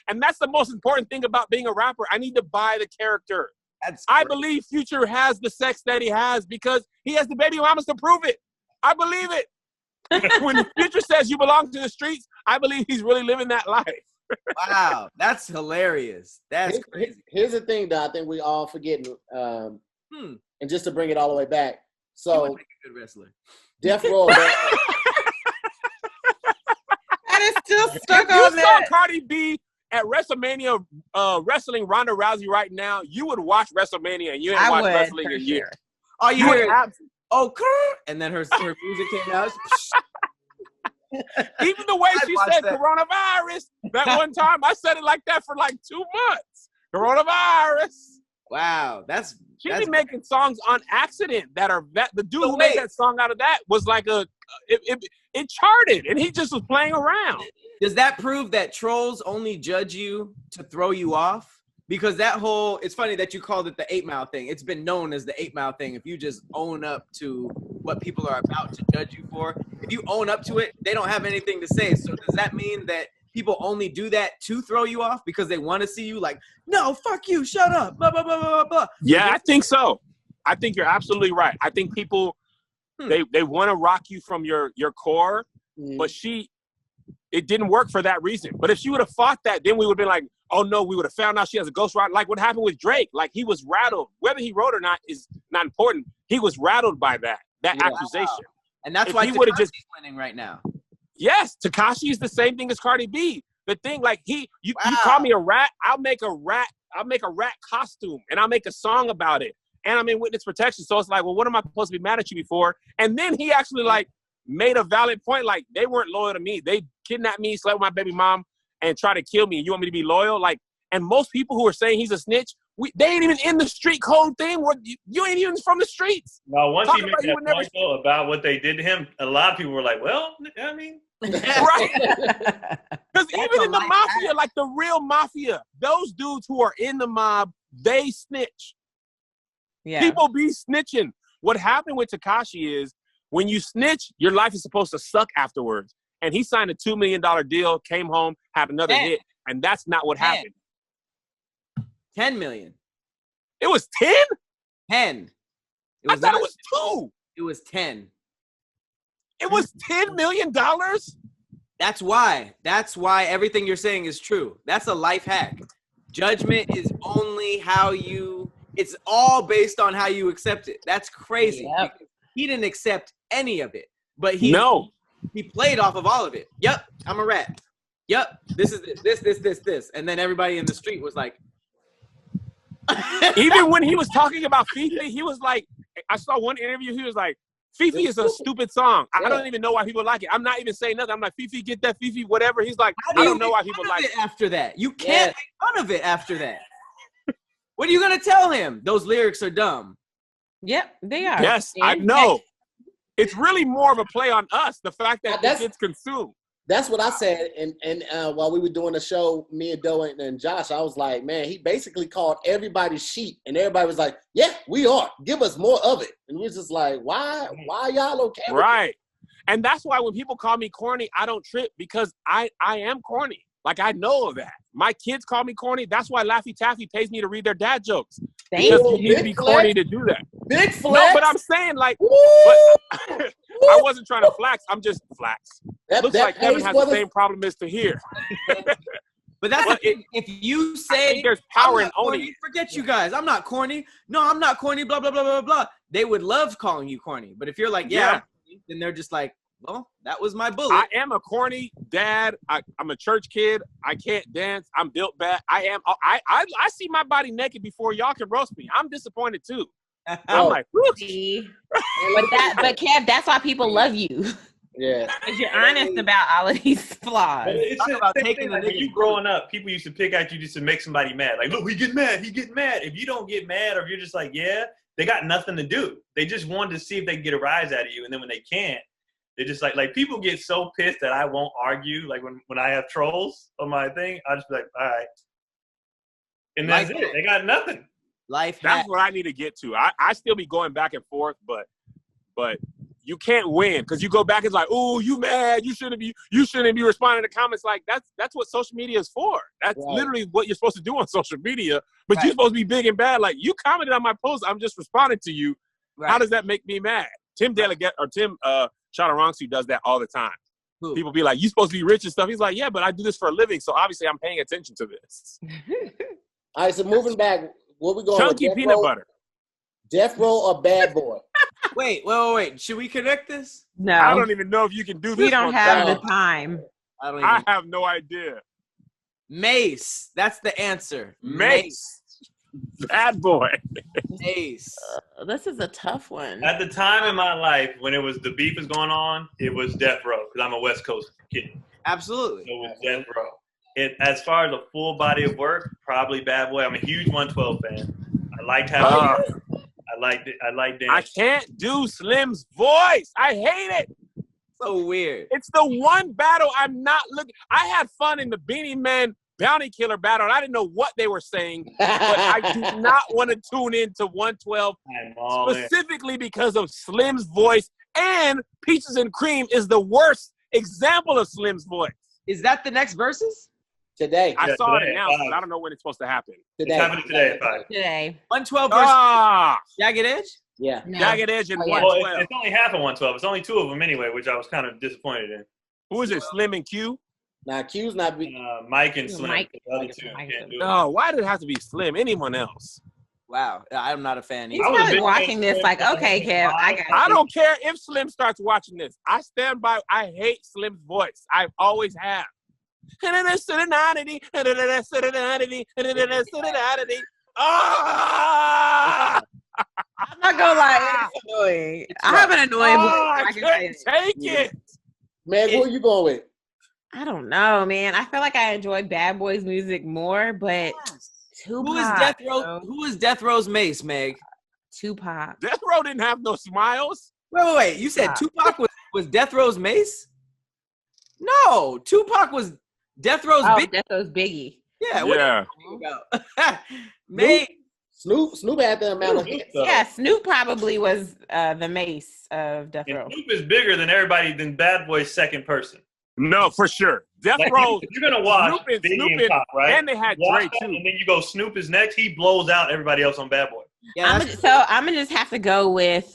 And that's the most important thing about being a rapper. I need to buy the character. I believe Future has the sex that he has because he has the baby mamas to prove it. I believe it. When Future says you belong to the streets, I believe he's really living that life. Wow, that's hilarious. That's crazy. Here's the thing that I think we all forgetting, and just to bring it all the way back. So, He would make a good wrestler. Death Row. That is still stuck If you on saw that. Cardi B at WrestleMania wrestling Ronda Rousey right now, you would watch WrestleMania and you ain't watched wrestling in years. Oh, you hear it? Oh, and then her music came out. Even the way she said that. coronavirus that one time, I said it like that for like 2 months. Coronavirus. Wow, that's She be making songs on accident the dude who made that song out of that was like it charted and he just was playing around. Does that prove that trolls only judge you to throw you off? Because it's funny that you called it the 8 Mile thing. It's been known as the 8 Mile thing. If you just own up to what people are about to judge you for, if you own up to it, they don't have anything to say. So does that mean that people only do that to throw you off because they want to see you like, no, fuck you, shut up, blah, blah, blah, blah, blah. Yeah, I think so. I think you're absolutely right. I think people, they want to rock you from your core, but it didn't work for that reason. But if she would have fought that, then we would have been like, oh no, we would have found out she has a ghost rider. Like what happened with Drake. Like he was rattled. Whether he wrote or not is not important. He was rattled by that accusation. Wow. And that's why he would have just winning right now. Yes, Tekashi is the same thing as Cardi B. The thing, like you call me a rat, I'll make a rat costume and I'll make a song about it. And I'm in witness protection. So it's like, well, what am I supposed to be mad at you before? And then he actually like made a valid point. Like they weren't loyal to me. They kidnapped me, slept with my baby mom, and tried to kill me. You want me to be loyal? Like, and most people who are saying he's a snitch, they ain't even in the street code thing. Where you ain't even from the streets. Well, once he made that point though, about what they did to him, a lot of people were like, well, I mean. Right. Because even in the mafia, like the real mafia, those dudes who are in the mob, they snitch. Yeah. People be snitching. What happened with Tekashi is when you snitch, your life is supposed to suck afterwards. And he signed a $2 million deal, came home, had another hit, and that's not what happened. 10 million. It was 10? 10. I thought it was 2. It was 10. It was $10 million? That's why everything you're saying is true. That's a life hack. Judgment is only it's all based on how you accept it. That's crazy. Yep. He didn't accept any of it, but he played off of all of it. Yep, I'm a rat. Yep, this is this. And then everybody in the street was like. Even when he was talking about Fifi, he was like, I saw one interview, he was like, Fifi is a stupid song. I don't even know why people like it. I'm not even saying nothing. I'm like, Fifi, get that, Fifi, whatever. He's like, I don't know why people like it. After that, you can't make fun of it after that. What are you going to tell him? Those lyrics are dumb. Yep, they are. Yes, I know. It's really more of a play on us, the fact that it gets consumed. That's what I said. And while we were doing the show, me and Doe and Josh, I was like, man, he basically called everybody sheep. And everybody was like, yeah, we are. Give us more of it. And we was just like, why y'all okay with right. it? And that's why when people call me corny, I don't trip because I am corny. Like, I know that. My kids call me corny. That's why Laffy Taffy pays me to read their dad jokes. Because you need to be corny to do that. Big flex. No, but I'm saying, like, I wasn't trying to flax. I'm just flax. Looks like Kevin has the same problem as Tahir. But that's if you say there's power in owning it. Forget you guys. I'm not corny. No, I'm not corny, blah, blah, blah, blah, blah. They would love calling you corny. But if you're like, yeah. Then they're just like, well, that was my bullet. I am a corny dad. I'm a church kid. I can't dance. I'm built bad. I see my body naked before y'all can roast me. I'm disappointed too. I'm like, but Kev, that's why people love you. Yeah, because you're honest about all of these flaws. It's about taking like when you growing up, people used to pick at you just to make somebody mad. Like, look, he getting mad. If you don't get mad, or if you're just like, yeah, they got nothing to do. They just wanted to see if they can get a rise out of you, and then when they can't, they're just like people get so pissed that I won't argue. Like when I have trolls on my thing, I'll just be like, all right, and that's it. They got nothing. That's what I need to get to. I still be going back and forth, but you can't win because you go back. It's like, oh, you mad? You shouldn't be responding to comments like that's what social media is for. That's literally what you're supposed to do on social media. But you're supposed to be big and bad. Like you commented on my post, I'm just responding to you. Right. How does that make me mad? Tim Chaturangsu does that all the time. Who? People be like, you supposed to be rich and stuff. He's like, yeah, but I do this for a living, so obviously I'm paying attention to this. All right, so moving back, what we going Chunky with? peanut butter. Death Row or Bad Boy? Wait. Should we connect this? No. I don't even know if you can do this. We don't have the time. I have no idea. Mace. That's the answer. Mace. Bad Boy. Mace. This is a tough one. At the time in my life when the beef was going on, it was Death Row because I'm a West Coast kid. Absolutely. So it was Death Row. As far as a full body of work, probably Bad Boy. I'm a huge 112 fan. I liked how I liked dance. I can't do Slim's voice. I hate it. So weird. It's the one battle I'm not looking. I had fun in the Beanie Man Bounty Killer battle, and I didn't know what they were saying, but I do not want to tune into 112 specifically because of Slim's voice, and Peaches and Cream is the worst example of Slim's voice. Is that the next verses? Today. I saw it announced, but I don't know when it's supposed to happen. Today. It's happening today at 5. Today. 112 versus Jagged Edge? Yeah. No. Jagged Edge and 112. Well, it's only half of 112. It's only 2 of them anyway, which I was kind of disappointed in. Who is it, Slim and Q? Now, Q's not be. Mike and Slim. Mike. The other two can't do it. No, why did it have to be Slim? Anyone else? Wow. I'm not a fan He's either. probably watching this like, okay, Kev, I got I you. don't care if Slim starts watching this. I stand by. I hate Slim's voice. I always have. Ah! I'm not gonna lie, it's annoying. I have an annoying voice. I can't take it. Man, who are you going with? I don't know, man. I feel like I enjoy Bad Boy's music more, but Tupac. Who is Death Row's Mace, Meg? Tupac. Death Row didn't have no smiles. Wait. You said Tupac was Death Row's Mace? No, Tupac was Death Row's Biggie. Death Row's Biggie. Yeah. Mace. Snoop had the amount of hits. Yeah, Snoop probably was the Mace of Death Row. Snoop is bigger than Bad Boy's second person. No, for sure. Death Row. You're gonna watch Snoop and Pop, right? And they had Dre too. And then you go Snoop is next. He blows out everybody else on Bad Boy. Yeah, I'm gonna just have to go with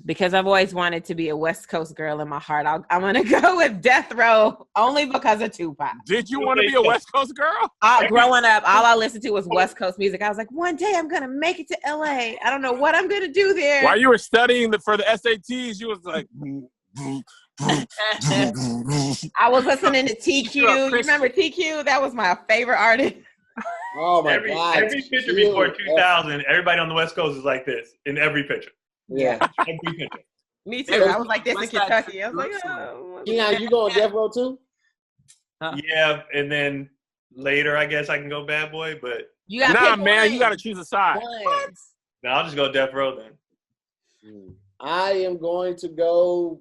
because I've always wanted to be a West Coast girl in my heart. I'm gonna go with Death Row only because of Tupac. Did you want to be a West Coast girl? Growing up, all I listened to was West Coast music. I was like, one day I'm gonna make it to LA. I don't know what I'm gonna do there. While you were studying for the SATs, you was like. I was listening to TQ. You remember TQ? That was my favorite artist. Oh my God! Every picture before 2000, everybody on the West Coast is like this in every picture. Yeah, every picture. Me too. I was like this in Kentucky. I was like, oh. Keon, you going Death Row too? Yeah, and then later I guess I can go Bad Boy, but you got you got to choose a side. What? No, I'll just go Death Row then. I am going to go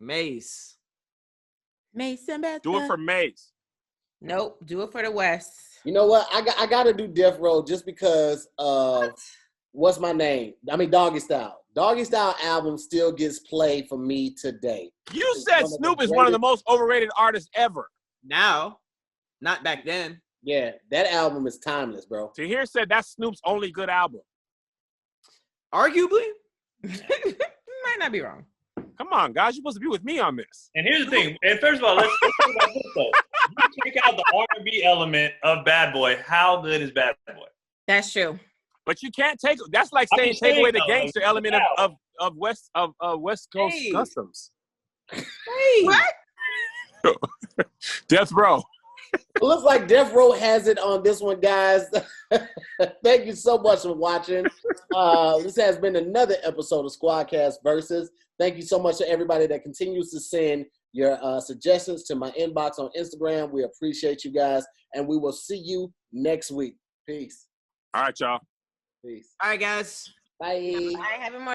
Mace. Mace and Beth. Do it for Mace. Nope, do it for the West. You know what? I got to do Death Row just because of what's my name? I mean, Doggy Style. Doggy Style album still gets played for me today. You said Snoop is one of the most overrated artists ever. Now, not back then. Yeah, that album is timeless, bro. Tahir said that's Snoop's only good album. Arguably. Might not be wrong. Come on, guys. You're supposed to be with me on this. And here's the thing. And first of all, let's talk about this though. You take out the R&B element of Bad Boy. How good is Bad Boy? That's true. But you can't take. That's like saying take away the gangster element of West Coast customs. Hey, what? Death Row. It looks like Death Row has it on this one, guys. Thank you so much for watching. This has been another episode of SquADcast Versus. Thank you so much to everybody that continues to send your suggestions to my inbox on Instagram. We appreciate you guys, and we will see you next week. Peace. All right, y'all. Peace. All right, guys. Bye. I have more.